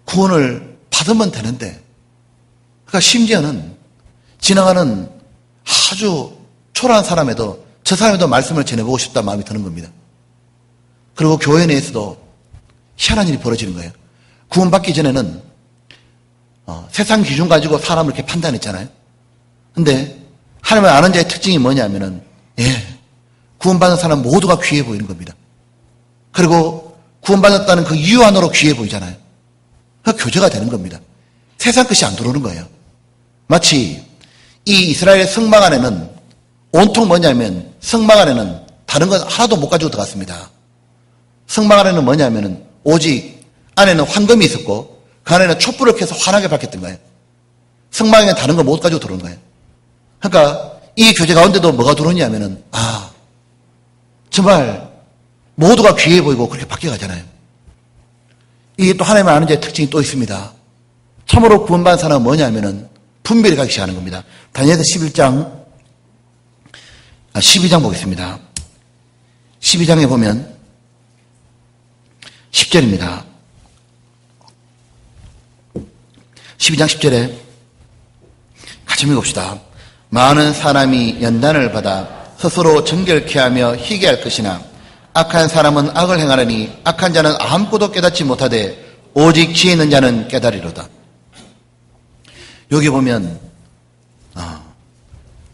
구원을 받으면 되는데, 그러니까 심지어는 지나가는 아주 초라한 사람에도 저 사람에도 말씀을 전해보고 싶다는 마음이 드는 겁니다. 그리고 교회 내에서도 희한한 일이 벌어지는 거예요. 구원받기 전에는 세상 기준 가지고 사람을 이렇게 판단했잖아요. 근데 하나님을 아는 자의 특징이 뭐냐면은, 구원받은 사람 모두가 귀해 보이는 겁니다. 그리고 구원받았다는 그 이유 안으로 귀해 보이잖아요. 그러니까 교제가 되는 겁니다. 세상 것이 안 들어오는 거예요. 마치 이 이스라엘 성막 안에는 온통 뭐냐면, 성막 안에는 다른 건 하나도 못 가지고 들어갔습니다. 성막 안에는 뭐냐면은 오직 안에는 황금이 있었고 그 안에는 촛불을 켜서 환하게 밝혔던 거예요. 성막 안에 다른 거 못 가지고 들어오는 거예요. 그러니까 이 교제 가운데도 뭐가 들어오냐면은, 정말 모두가 귀해 보이고 그렇게 바뀌어가잖아요. 이게 또 하나님을 아는 자의 특징이 또 있습니다. 참으로 구원받은 사람은 뭐냐면은 분별이 가기 시작하는 겁니다. 다니엘서 12장 보겠습니다. 12장에 보면 10절입니다. 12장 10절에 같이 읽어봅시다. 많은 사람이 연단을 받아 스스로 정결케 하며 희게 할 것이나 악한 사람은 악을 행하려니 악한 자는 아무것도 깨닫지 못하되 오직 지혜 있는 자는 깨달으리로다. 여기 보면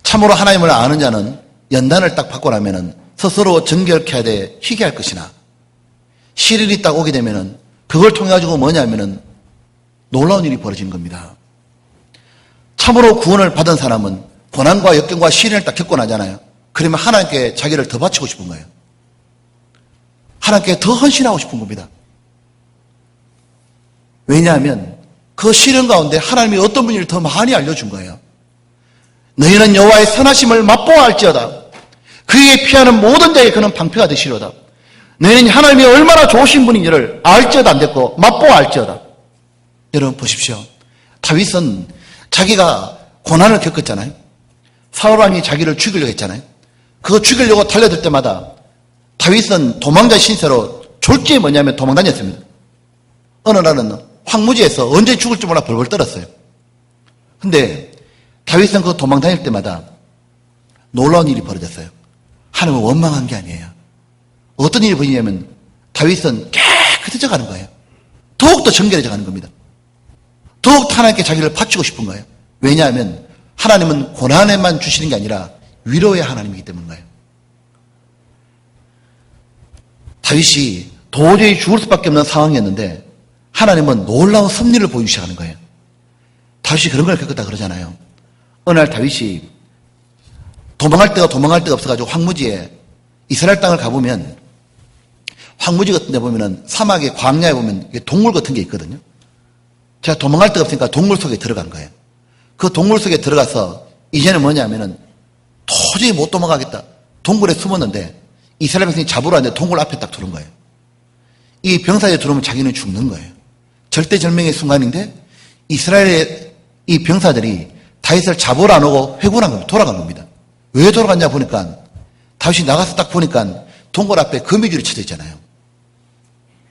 참으로 하나님을 아는 자는 연단을 딱 받고 나면은 스스로 정결케 하되 희게 할 것이나 시련이 딱 오게 되면은 그걸 통해 가지고 뭐냐면은 놀라운 일이 벌어지는 겁니다. 참으로 구원을 받은 사람은 고난과 역경과 시련을 딱 겪고 나잖아요. 그러면 하나님께 자기를 더 바치고 싶은 거예요. 하나님께 더 헌신하고 싶은 겁니다. 왜냐하면 그 시련 가운데 하나님이 어떤 분인지를 더 많이 알려준 거예요. 너희는 여호와의 선하심을 맛보아 알지어다. 그에게 피하는 모든 자에게 그는 방패가 되시려다. 너희는 하나님이 얼마나 좋으신 분인지를 알지어다 안 됐고 맛보아 알지어다. 여러분 보십시오. 다윗은 자기가 고난을 겪었잖아요. 사울왕이 자기를 죽이려고 했잖아요. 그거 죽이려고 달려들 때마다 다윗은 도망자 신세로 졸지에 뭐냐면 도망 다녔습니다. 어느 날은 황무지에서 언제 죽을지 몰라 벌벌 떨었어요. 근데 다윗은 그 도망 다닐 때마다 놀라운 일이 벌어졌어요. 하나님은 원망한 게 아니에요. 어떤 일이 벌어지냐면 다윗은 깨끗해져 가는 거예요. 더욱더 정결해져 가는 겁니다. 더욱 하나님께 자기를 바치고 싶은 거예요. 왜냐하면 하나님은 고난에만 주시는 게 아니라 위로의 하나님이기 때문인가요? 다윗이 도저히 죽을 수밖에 없는 상황이었는데 하나님은 놀라운 섭리를 보이기 시작하는 거예요. 다윗이 그런 걸 겪었다 그러잖아요. 어느 날 다윗이 도망갈 데가 없어가지고 황무지에 이스라엘 땅을 가보면 황무지 같은 데 보면은 사막의 광야에 보면 동굴 같은 게 있거든요. 제가 도망갈 데가 없으니까 동굴 속에 들어간 거예요. 그 동굴 속에 들어가서 이제는 뭐냐면은 도저히 못 도망가겠다. 동굴에 숨었는데 이스라엘 백성이 잡으러 왔는데 동굴 앞에 딱 들어온 거예요. 이 병사에 들어오면 자기는 죽는 거예요. 절대절명의 순간인데 이스라엘의 이 병사들이 다윗을 잡으러 안 오고 회군한 겁니다. 돌아간 겁니다. 왜 돌아갔냐 보니까 다윗이 나가서 딱 보니까 동굴 앞에 거미줄이 쳐져 있잖아요.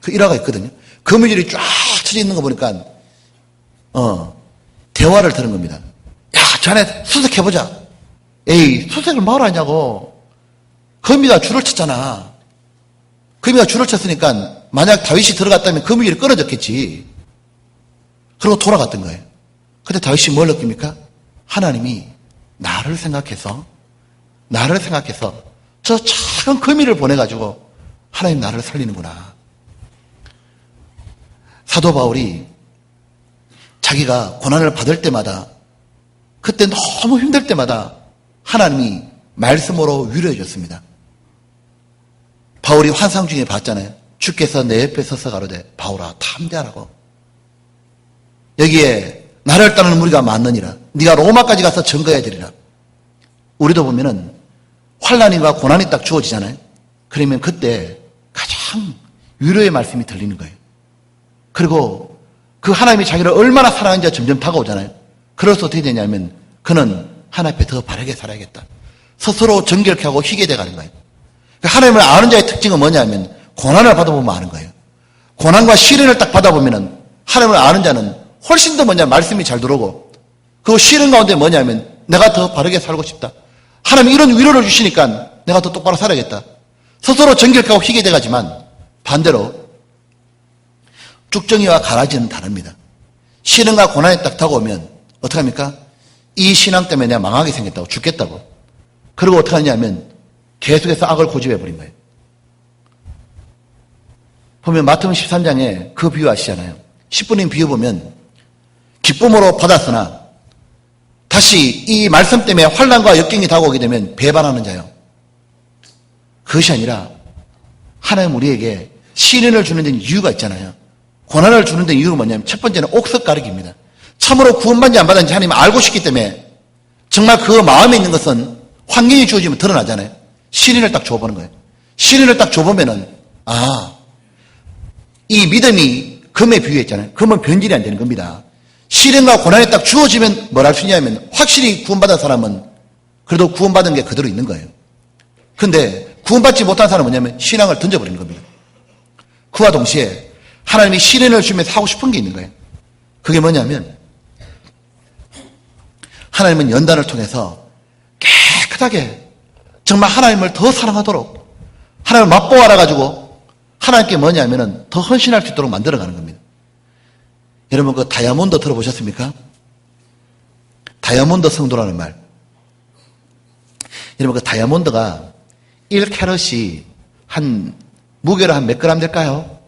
그 일화가 있거든요. 거미줄이 쫙 쳐져 있는 거 보니까 대화를 들은 겁니다. 야, 자네 수색해보자. 에이, 수색을 뭐하러 하냐고. 거미가 줄을 쳤잖아. 거미가 줄을 쳤으니까 만약 다윗이 들어갔다면 거미줄이 끊어졌겠지. 그러고 돌아갔던 거예요. 근데 다윗이 뭘 느낍니까? 하나님이 나를 생각해서 저 작은 거미를 보내가지고 하나님 나를 살리는구나. 사도 바울이 자기가 고난을 받을 때마다 그때 너무 힘들 때마다 하나님이 말씀으로 위로해 줬습니다. 바울이 환상 중에 봤잖아요. 주께서 내 옆에 서서 가로되 바울아 탐대하라고. 여기에 나를 따르는 무리가 많느니라. 네가 로마까지 가서 증거해야 되리라. 우리도 보면은 환난과 고난이 딱 주어지잖아요. 그러면 그때 가장 위로의 말씀이 들리는 거예요. 그리고 그 하나님이 자기를 얼마나 사랑하는지가 점점 다가오잖아요. 그래서 어떻게 되냐면 그는 하나님 앞에 더 바르게 살아야겠다. 스스로 정결케 하고 희게 돼가는 거예요. 하나님을 아는 자의 특징은 뭐냐면 고난을 받아보면 아는 거예요. 고난과 시련을 딱 받아보면 하나님을 아는 자는 훨씬 더 뭐냐 말씀이 잘 들어오고 그 시련 가운데 뭐냐면 내가 더 바르게 살고 싶다. 하나님이 이런 위로를 주시니까 내가 더 똑바로 살아야겠다. 스스로 정결하고 희게 돼가지만 반대로 쭉정이와 가라지는 다릅니다. 시련과 고난이 딱 다가오면 어떻게 합니까? 이 신앙 때문에 내가 망하게 생겼다고 죽겠다고. 그리고 어떻게 하냐면 계속해서 악을 고집해버린 거예요. 보면 마태복음 13장에 그 비유 아시잖아요. 10분인 비유 보면 기쁨으로 받았으나 다시 이 말씀 때문에 환난과 역경이 다가오게 되면 배반하는 자요. 그것이 아니라 하나님 우리에게 시련을 주는 데는 이유가 있잖아요. 고난을 주는 데는 이유가 뭐냐면 첫 번째는 옥석 가르기입니다. 참으로 구원받는지 안 받았는지 하나님이 알고 싶기 때문에 정말 그 마음에 있는 것은 환경이 주어지면 드러나잖아요. 시련을 딱 줘보는 거예요. 시련을 딱 줘보면은 이 믿음이 금에 비유했잖아요. 금은 변질이 안 되는 겁니다. 시련과 고난이 딱 주어지면 뭘 할 수 있냐면 확실히 구원받은 사람은 그래도 구원받은 게 그대로 있는 거예요. 근데 구원받지 못한 사람은 뭐냐면 신앙을 던져버리는 겁니다. 그와 동시에 하나님이 시련을 주면서 하고 싶은 게 있는 거예요. 그게 뭐냐면 하나님은 연단을 통해서 깨끗하게 정말 하나님을 더 사랑하도록 하나님을 맛보아 알아가지고 하나님께 뭐냐면은 더 헌신할 수 있도록 만들어가는 겁니다. 여러분 그 다이아몬드 들어보셨습니까? 다이아몬드 성도라는 말. 여러분 그 다이아몬드가 1캐럿이 한 무게로 한 몇 그램 될까요?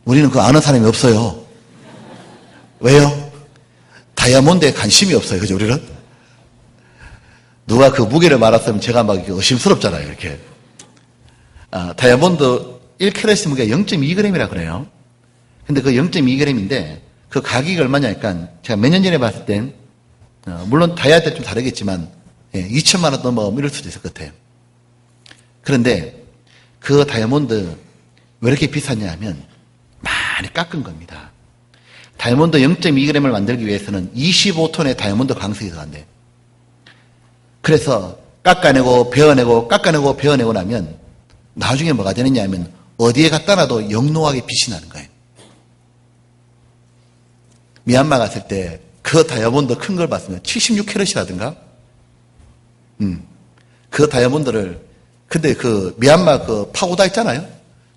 우리는 그거 아는 사람이 없어요. 왜요? 다이아몬드에 관심이 없어요. 그죠? 우리는? 누가 그 무게를 말았으면 제가 막 의심스럽잖아요. 이렇게. 다이아몬드 1캐럿의 무게가 0.2g이라 그래요. 근데 그 0.2g인데 그 가격이 얼마냐니까 제가 몇 년 전에 봤을 땐 물론 다이아 때 좀 다르겠지만 2천만 원 넘어 이럴 수도 있을 것 같아요. 그런데 그 다이아몬드 왜 이렇게 비쌌냐 하면 많이 깎은 겁니다. 다이아몬드 0.2g을 만들기 위해서는 25톤의 다이아몬드 광석이 들어간대요. 그래서 깎아내고 베어내고 깎아내고 베어내고 나면 나중에 뭐가 되느냐 하면 어디에 갖다 놔도 영롱하게 빛이 나는 거예요. 미얀마 갔을 때 그 다이아몬드 큰 걸 봤으면 76캐럿이라든가 그 다이아몬드를 근데 그 미얀마 그 파고다 있잖아요.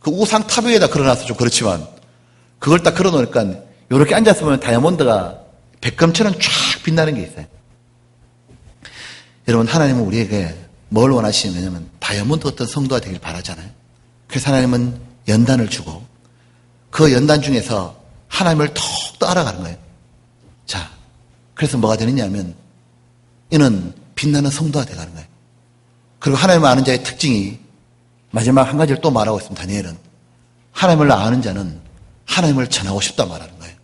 그 우상 탑 위에다 걸어놔서 좀 그렇지만 그걸 딱 걸어놓으니까 이렇게 앉았으면 다이아몬드가 백금처럼 쫙 빛나는 게 있어요. 여러분 하나님은 우리에게 뭘 원하시냐면 다이아몬드 같은 성도가 되길 바라잖아요. 그래서 하나님은 연단을 주고 그 연단 중에서 하나님을 더욱더 알아가는 거예요. 자, 그래서 뭐가 되느냐 하면 이는 빛나는 성도가 되어가는 거예요. 그리고 하나님을 아는 자의 특징이 마지막 한 가지를 또 말하고 있습니다. 다니엘은 하나님을 아는 자는 하나님을 전하고 싶다 말하는 거예요.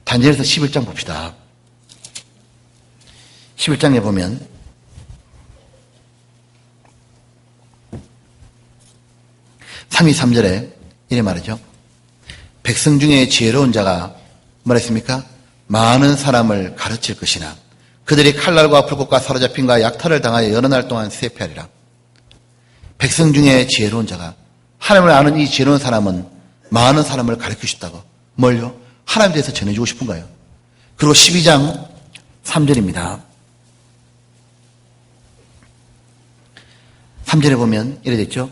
다니엘서 11장 봅시다. 11장에 보면 3절에 이래 말이죠. 백성 중에 지혜로운 자가 뭐랬습니까? 많은 사람을 가르칠 것이나 그들이 칼날과 불꽃과 사로잡힘과 약탈을 당하여 여러 날 동안 쇠폐하리라. 백성 중에 지혜로운 자가 하나님을 아는 이 지혜로운 사람은 많은 사람을 가르치고 싶다고. 뭘요? 하나님에 대해서 전해주고 싶은 거예요. 그리고 12장 3절입니다. 3절에 보면 이래 됐죠.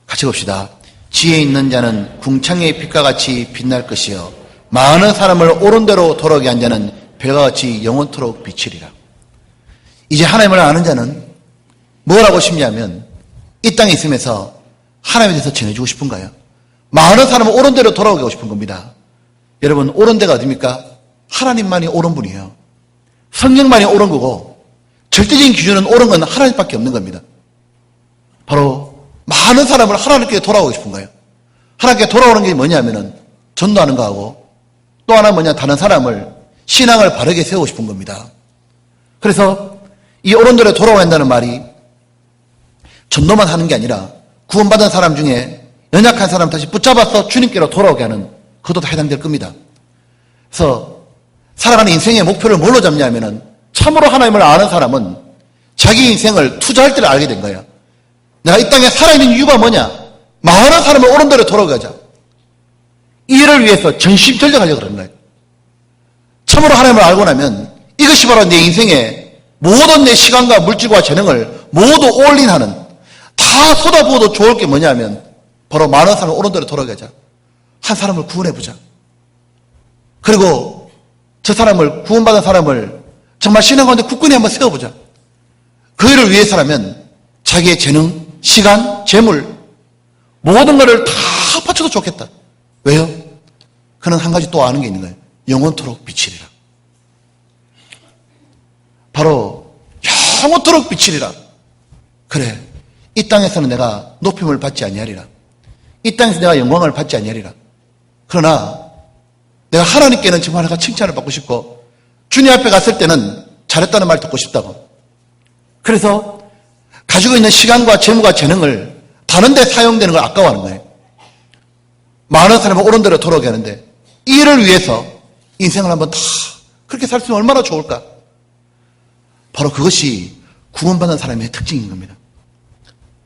같이 봅시다. 지혜 있는 자는 궁창의 빛과 같이 빛날 것이요 많은 사람을 옳은 대로 돌아오게 한 자는 별과 같이 영원토록 비치리라. 이제 하나님을 아는 자는 뭘 하고 싶냐면 이 땅에 있으면서 하나님에 대해서 전해주고 싶은가요? 많은 사람은 옳은 대로 돌아오게 하고 싶은 겁니다. 여러분 옳은 데가 어디입니까? 하나님만이 옳은 분이에요. 성령만이 옳은 거고 절대적인 기준은 옳은 건 하나님밖에 없는 겁니다. 바로 많은 사람을 하나님께 돌아오고 싶은 거예요. 하나님께 돌아오는 게 뭐냐면은 전도하는 거하고 또 하나 뭐냐 다른 사람을 신앙을 바르게 세우고 싶은 겁니다. 그래서 이 옳은 대로 돌아와야 한다는 말이 전도만 하는 게 아니라 구원받은 사람 중에 연약한 사람 다시 붙잡아서 주님께로 돌아오게 하는 그것도 다 해당될 겁니다. 그래서 살아가는 인생의 목표를 뭘로 잡냐면은 참으로 하나님을 아는 사람은 자기 인생을 투자할 때를 알게 된 거예요. 내가 이 땅에 살아있는 이유가 뭐냐? 많은 사람을 옳은 대로 돌아오게 하자. 이 일을 위해서 전심전력하려고 그러는 거예요. 참으로 하나님을 알고 나면 이것이 바로 내 인생의 모든 내 시간과 물질과 재능을 모두 올인하는 다 쏟아부어도 좋을 게 뭐냐면 바로 많은 사람을 옳은 대로 돌아오게 하자. 한 사람을 구원해보자. 그리고 저 사람을 구원받은 사람을 정말 신앙 가운데 굳건히 한번 세워보자. 그 일을 위해서라면 자기의 재능, 시간, 재물 모든 것을 다 바쳐도 좋겠다. 왜요? 그는 한 가지 또 아는 게 있는 거예요. 영원토록 비치리라. 바로 영원토록 비치리라. 그래, 이 땅에서는 내가 높임을 받지 아니하리라. 이 땅에서 내가 영광을 받지 아니하리라. 그러나 내가 하나님께는 정말 내가 칭찬을 받고 싶고 주님 앞에 갔을 때는 잘했다는 말 듣고 싶다고. 그래서 가지고 있는 시간과 재물과 재능을 다른 데 사용되는 걸 아까워하는 거예요. 많은 사람은 옳은 대로 돌아오게 하는데 이 일을 위해서 인생을 한번 다 그렇게 살 수 있으면 얼마나 좋을까? 바로 그것이 구원받은 사람의 특징인 겁니다.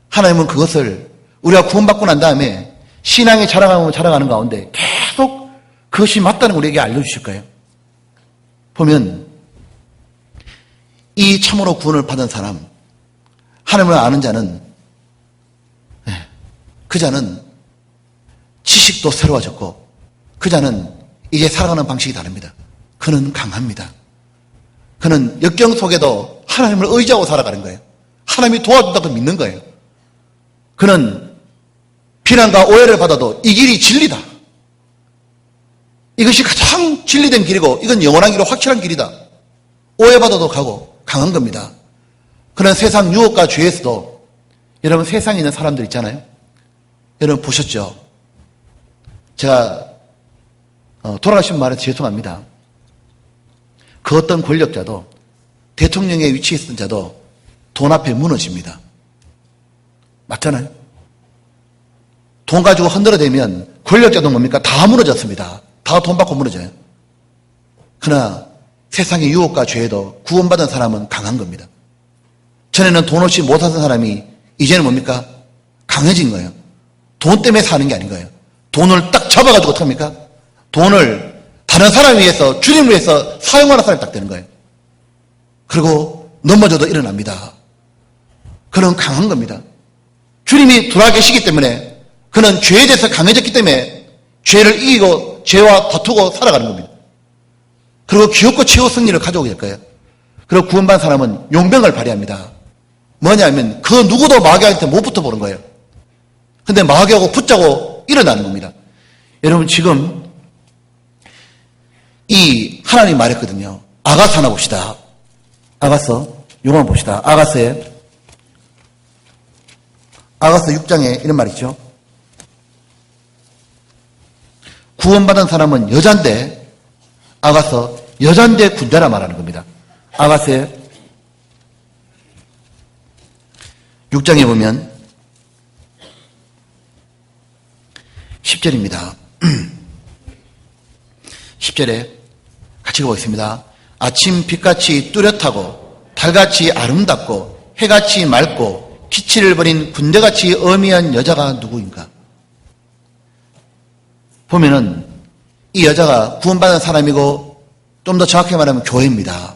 하나님은 그것을 우리가 구원받고 난 다음에 신앙이 자라가는 가운데 계속 그것이 맞다는 걸 우리에게 알려주실 거예요. 보면 이 참으로 구원을 받은 사람, 하나님을 아는 자는 그 자는 지식도 새로워졌고 그 자는 이제 살아가는 방식이 다릅니다. 그는 강합니다. 그는 역경 속에도 하나님을 의지하고 살아가는 거예요. 하나님이 도와준다고 믿는 거예요. 그는 비난과 오해를 받아도 이 길이 진리다. 이것이 가장 진리된 길이고 이건 영원한 길이고 확실한 길이다. 오해받아도 가고 강한 겁니다. 그는 세상 유혹과 죄에서도 여러분 세상에 있는 사람들 있잖아요. 여러분 보셨죠? 제가 돌아가신 말해서 죄송합니다. 그 어떤 권력자도 대통령의 위치에 있던 자도 돈 앞에 무너집니다. 맞잖아요? 돈 가지고 흔들어대면 권력자도 뭡니까? 다 무너졌습니다. 다 돈 받고 무너져요. 그러나 세상의 유혹과 죄에도 구원받은 사람은 강한 겁니다. 전에는 돈 없이 못 사는 사람이 이제는 뭡니까? 강해진 거예요. 돈 때문에 사는 게 아닌 거예요. 돈을 딱 잡아가지고 어떡합니까? 돈을 다른 사람 위해서 주님을 위해서 사용하는 사람이 딱 되는 거예요. 그리고 넘어져도 일어납니다. 그는 강한 겁니다. 주님이 돌아 계시기 때문에 그는 죄에 대해서 강해졌기 때문에 죄를 이기고 죄와 다투고 살아가는 겁니다. 그리고 기업과 최후 승리를 가져오게 될 거예요. 그리고 구원받은 사람은 용병을 발휘합니다. 뭐냐면 그 누구도 마귀한테 못 붙어보는 거예요. 근데 마귀하고 붙자고 일어나는 겁니다. 여러분 지금 이 하나님이 말했거든요. 아가서 하나 봅시다. 아가서 요만 봅시다. 아가서 6장에 이런 말이 있죠. 구원받은 사람은 여잔데 아가서 여잔데 군대라 말하는 겁니다. 아가서 6장에 보면 10절입니다. 10절에 같이 보겠습니다. 아침 빛같이 뚜렷하고 달같이 아름답고 해같이 맑고 기치를 버린 군대같이 어미한 여자가 누구인가? 보면은 이 여자가 구원받은 사람이고 좀 더 정확하게 말하면 교회입니다.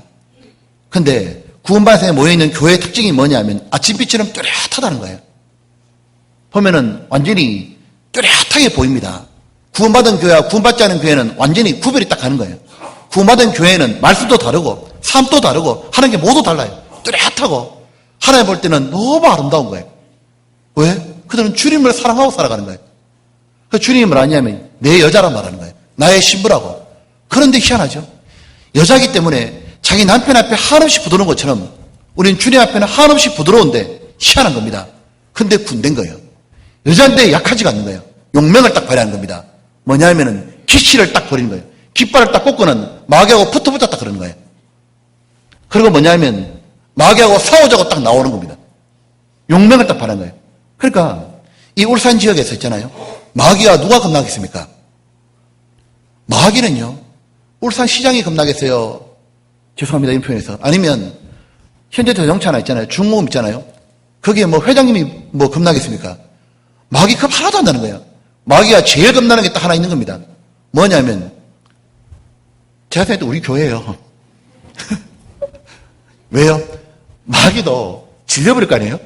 근데 구원받은 사람이 모여있는 교회의 특징이 뭐냐면 아침빛처럼 뚜렷하다는 거예요. 보면은 완전히 뚜렷하게 보입니다. 구원받은 교회와 구원받지 않은 교회는 완전히 구별이 딱 가는 거예요. 구원받은 교회는 말씀도 다르고 삶도 다르고 하는 게 모두 달라요. 뚜렷하고 하나님 볼 때는 너무 아름다운 거예요. 왜? 그들은 주님을 사랑하고 살아가는 거예요. 그 주님이 뭐라냐면 내 여자란 말하는 거예요. 나의 신부라고. 그런데 희한하죠. 여자기 때문에 자기 남편 앞에 한없이 부드러운 것처럼 우리는 주님 앞에는 한없이 부드러운데 희한한 겁니다. 근데 군대인 거예요. 여자인데 약하지가 않는 거예요. 용맹을 딱 발휘하는 겁니다. 뭐냐면은 기치를 딱 버리는 거예요. 깃발을 딱 꽂고는 마귀하고 붙었다 그러는 거예요. 그리고 뭐냐면 마귀하고 싸우자고 딱 나오는 겁니다. 용맹을 딱 발휘하는 거예요. 그러니까 이 울산 지역에서 있잖아요. 마귀가 누가 겁나겠습니까? 마귀는요. 울산 시장이 겁나겠어요. 죄송합니다. 이 표현에서. 아니면 현대자동차 하나 있잖아요. 중공업 있잖아요. 거기에 뭐 회장님이 뭐 겁나겠습니까? 마귀 겁 하나도 안 나는 거예요. 마귀가 제일 겁나는 게 딱 하나 있는 겁니다. 뭐냐면 제가 생각할 때 우리 교회예요. 왜요? 마귀도 질려버릴 거 아니에요?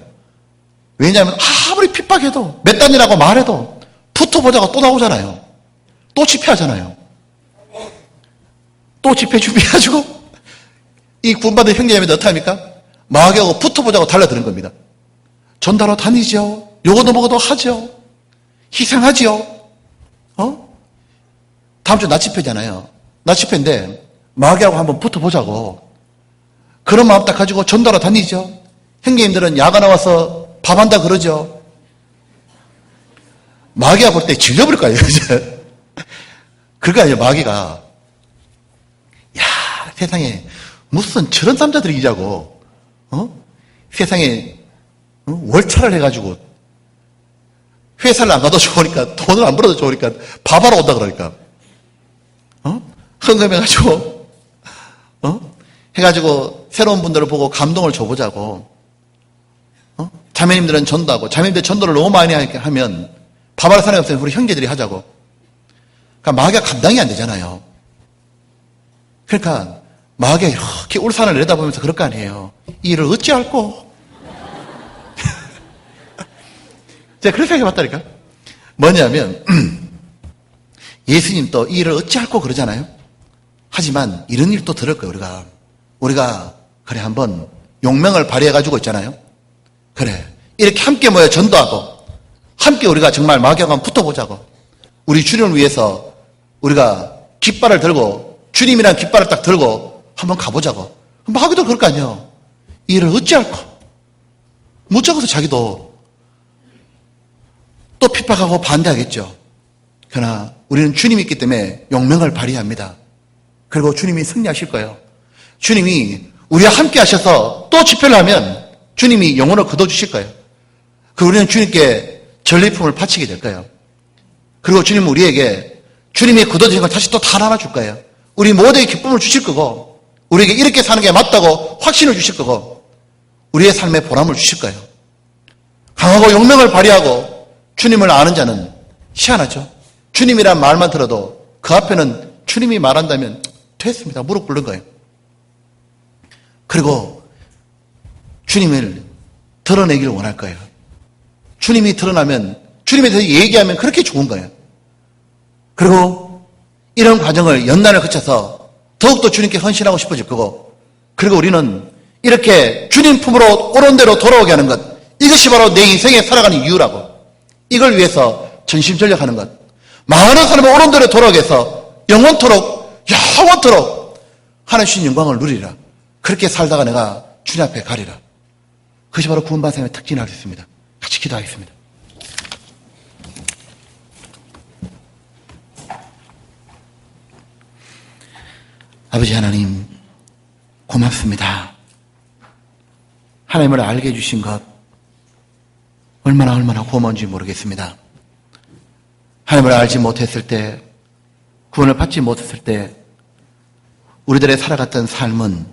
왜냐하면 아무리 핍박해도 몇 단이라고 말해도 붙어보자고 또 나오잖아요. 또 집회하잖아요. 또 집회 준비해가지고 이 구원받은 형제자매들 어떻게 합니까? 마귀하고 붙어보자고 달라드는 겁니다. 전달로 다니죠. 요거도 뭐고도 하죠. 희생하죠. 다음 주 낮집회잖아요. 낮집회인데 마귀하고 한번 붙어보자고. 그런 마음 딱 가지고 전달로 다니죠. 형제님들은 야가 나와서 밥 한다 그러죠. 마귀가 볼 때 질려버릴 거예요. 그거 아니에요. 마귀가 야 세상에 무슨 저런 남자들이 이자고 세상에 월차를 해가지고 회사를 안 가도 좋으니까 돈을 안 벌어도 좋으니까 밥하러 온다 그러니까 헌금해가지고 해가지고 새로운 분들을 보고 감동을 줘보자고 자매님들은 전도하고 자매님들 전도를 너무 많이 하면 밥할 사람이 없으면 우리 형제들이 하자고. 그러니까 마귀가 감당이 안 되잖아요. 그러니까 마귀가 이렇게 울산을 내다보면서 그럴 거 아니에요. 이 일을 어찌할꼬? 제가 그렇게 생각해봤다니까. 뭐냐면 예수님도 이 일을 어찌할꼬 그러잖아요. 하지만 이런 일도 들을 거예요. 우리가 그래 한번 용맹을 발휘해가지고 있잖아요. 그래 이렇게 함께 모여 전도하고 함께 우리가 정말 마귀하고 한번 붙어보자고. 우리 주님을 위해서 우리가 깃발을 들고 주님이란 깃발을 딱 들고 한번 가보자고. 마귀도 그럴 거 아니에요. 이 일을 어찌할꼬? 못 적어서 자기도 또 핍박하고 반대하겠죠. 그러나 우리는 주님이 있기 때문에 용맹을 발휘합니다. 그리고 주님이 승리하실 거예요. 주님이 우리와 함께 하셔서 또 집회를 하면 주님이 영혼을 거둬주실 거예요. 우리는 주님께 전리품을 바치게 될 거예요. 그리고 주님은 우리에게 주님이 거둬주신 걸 다시 또 다 나눠줄 거예요. 우리 모두에게 기쁨을 주실 거고 우리에게 이렇게 사는 게 맞다고 확신을 주실 거고 우리의 삶에 보람을 주실 거예요. 강하고 용맹을 발휘하고 주님을 아는 자는 희한하죠. 주님이란 말만 들어도 그 앞에는 주님이 말한다면 됐습니다. 무릎 꿇는 거예요. 그리고 주님을 드러내기를 원할 거예요. 주님이 드러나면 주님에 대해서 얘기하면 그렇게 좋은 거예요. 그리고 이런 과정을 연단을 거쳐서 더욱더 주님께 헌신하고 싶어질 거고 그리고 우리는 이렇게 주님 품으로 옳은 대로 돌아오게 하는 것 이것이 바로 내 인생에 살아가는 이유라고 이걸 위해서 전심전력하는 것 많은 사람을 옳은 대로 돌아오게 해서 영원토록 하나님 영광을 누리라. 그렇게 살다가 내가 주님 앞에 가리라. 그것이 바로 구원받은 사람의 특징을 할 수 있습니다. 같이 기도하겠습니다. 아버지 하나님 고맙습니다. 하나님을 알게 해주신 것 얼마나 고마운지 모르겠습니다. 하나님을 알지 못했을 때 구원을 받지 못했을 때 우리들의 살아갔던 삶은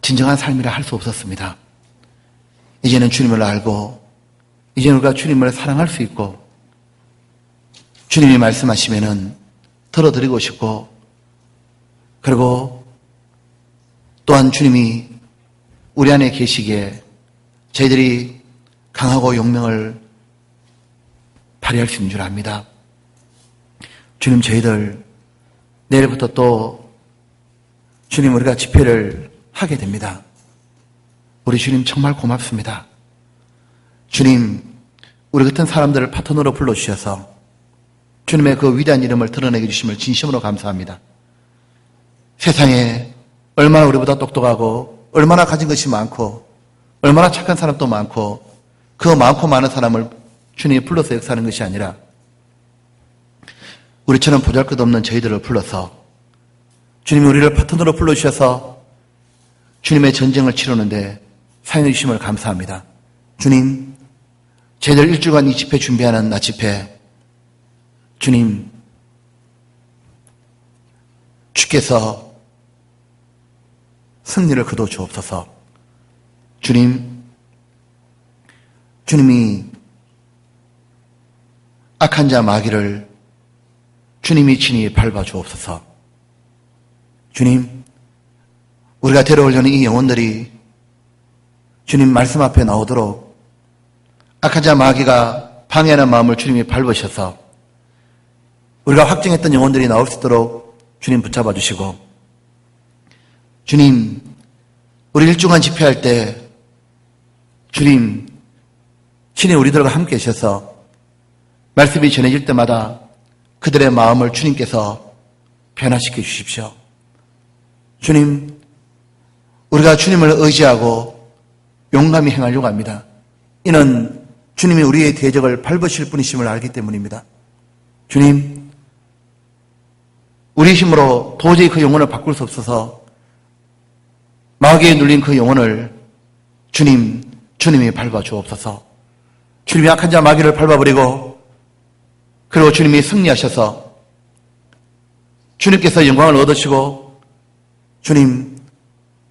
진정한 삶이라 할 수 없었습니다. 이제는 주님을 알고 이제는 우리가 주님을 사랑할 수 있고 주님이 말씀하시면은 들어드리고 싶고 그리고 또한 주님이 우리 안에 계시기에 저희들이 강하고 용맹을 발휘할 수 있는 줄 압니다. 주님 저희들 내일부터 또 주님 우리가 집회를 하게 됩니다. 우리 주님 정말 고맙습니다. 주님 우리 같은 사람들을 파트너로 불러주셔서 주님의 그 위대한 이름을 드러내게 주심을 진심으로 감사합니다. 세상에 얼마나 우리보다 똑똑하고 얼마나 가진 것이 많고 얼마나 착한 사람도 많고 그 많고 많은 사람을 주님이 불러서 역사하는 것이 아니라 우리처럼 보잘것없는 저희들을 불러서 주님이 우리를 파트너로 불러주셔서 주님의 전쟁을 치르는데 사용해 주심을 감사합니다. 주님 저희들 일주간 이 집회 준비하는 낮 집회 주님 주께서 승리를 거둬 주옵소서. 주님이 악한 자 마귀를 주님이 친히 밟아 주옵소서. 주님 우리가 데려오려는 이 영혼들이 주님 말씀 앞에 나오도록 악한 자 마귀가 방해하는 마음을 주님이 밟으셔서 우리가 확정했던 영혼들이 나올 수 있도록 주님 붙잡아 주시고 주님 우리 일주간 집회할 때 주님 친히 우리들과 함께 계셔서 말씀이 전해질 때마다 그들의 마음을 주님께서 변화시켜 주십시오. 주님 우리가 주님을 의지하고 용감히 행하려고 합니다. 이는 주님이 우리의 대적을 밟으실 분이심을 알기 때문입니다. 주님 우리 힘으로 도저히 그 영혼을 바꿀 수 없어서 마귀에 눌린 그 영혼을 주님 주님이 밟아 주옵소서. 주님이 악한 자 마귀를 밟아버리고 그리고 주님이 승리하셔서 주님께서 영광을 얻으시고 주님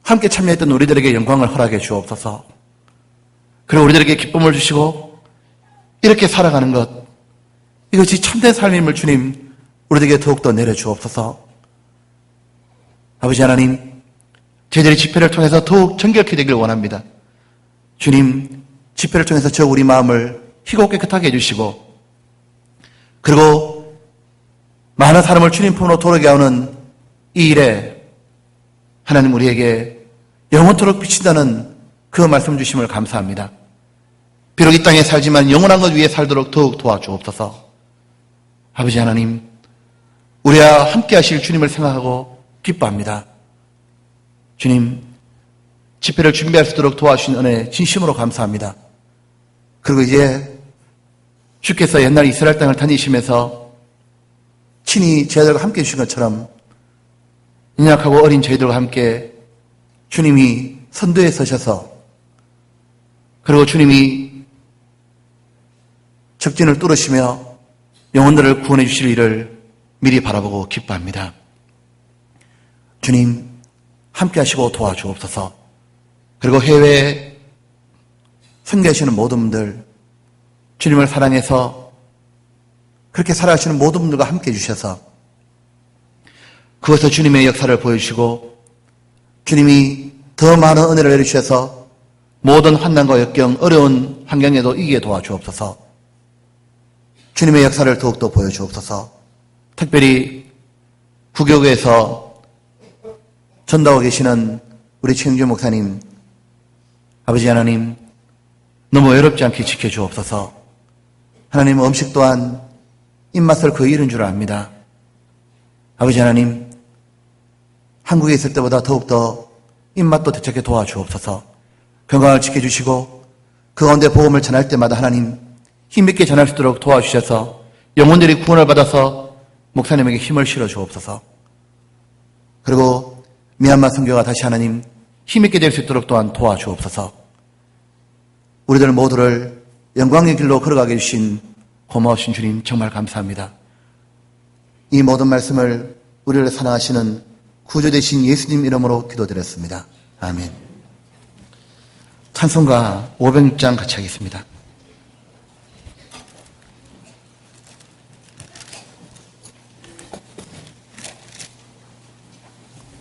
함께 참여했던 우리들에게 영광을 허락해 주옵소서. 그리고 우리들에게 기쁨을 주시고 이렇게 살아가는 것, 이것이 참된 삶임을 주님 우리들에게 더욱더 내려주옵소서. 아버지 하나님, 저희들이 집회를 통해서 더욱 정결케 되기를 원합니다. 주님, 집회를 통해서 저 우리 마음을 희고 깨끗하게 해주시고 그리고 많은 사람을 주님 품으로 돌아오게 하는 이 일에 하나님 우리에게 영원토록 비친다는 그 말씀 주심을 감사합니다. 비록 이 땅에 살지만 영원한 것 위에 살도록 더욱 도와주옵소서. 아버지 하나님, 우리와 함께 하실 주님을 생각하고 기뻐합니다. 주님, 집회를 준비할 수 있도록 도와주신 은혜 진심으로 감사합니다. 그리고 이제 주께서 옛날 이스라엘 땅을 다니시면서 친히 저희들과 함께 해주신 것처럼 연약하고 어린 저희들과 함께 주님이 선두에 서셔서 그리고 주님이 적진을 뚫으시며 영혼들을 구원해 주실 일을 미리 바라보고 기뻐합니다. 주님, 함께 하시고 도와주옵소서. 그리고 해외에 선교하시는 모든 분들, 주님을 사랑해서 그렇게 살아가시는 모든 분들과 함께 해주셔서 그것을 주님의 역사를 보여주시고 주님이 더 많은 은혜를 내려주셔서 모든 환난과 역경, 어려운 환경에도 이기게 도와주옵소서. 주님의 역사를 더욱더 보여주옵소서. 특별히 구교구에서 전도하고 계시는 우리 최영주 목사님, 아버지 하나님, 너무 외롭지 않게 지켜주옵소서. 하나님, 음식 또한 입맛을 거의 잃은 줄 압니다. 아버지 하나님, 한국에 있을 때보다 더욱더 입맛도 되찾게 도와주옵소서. 건강을 지켜주시고 그 가운데 복음을 전할 때마다 하나님 힘있게 전할 수 있도록 도와주셔서 영혼들이 구원을 받아서 목사님에게 힘을 실어주옵소서. 그리고 미얀마 선교가 다시 하나님 힘있게 될 수 있도록 또한 도와주옵소서. 우리들 모두를 영광의 길로 걸어가게 해주신 고마우신 주님 정말 감사합니다. 이 모든 말씀을 우리를 사랑하시는 구주 되신 예수님 이름으로 기도드렸습니다. 아멘. 찬송가 506장 같이 하겠습니다.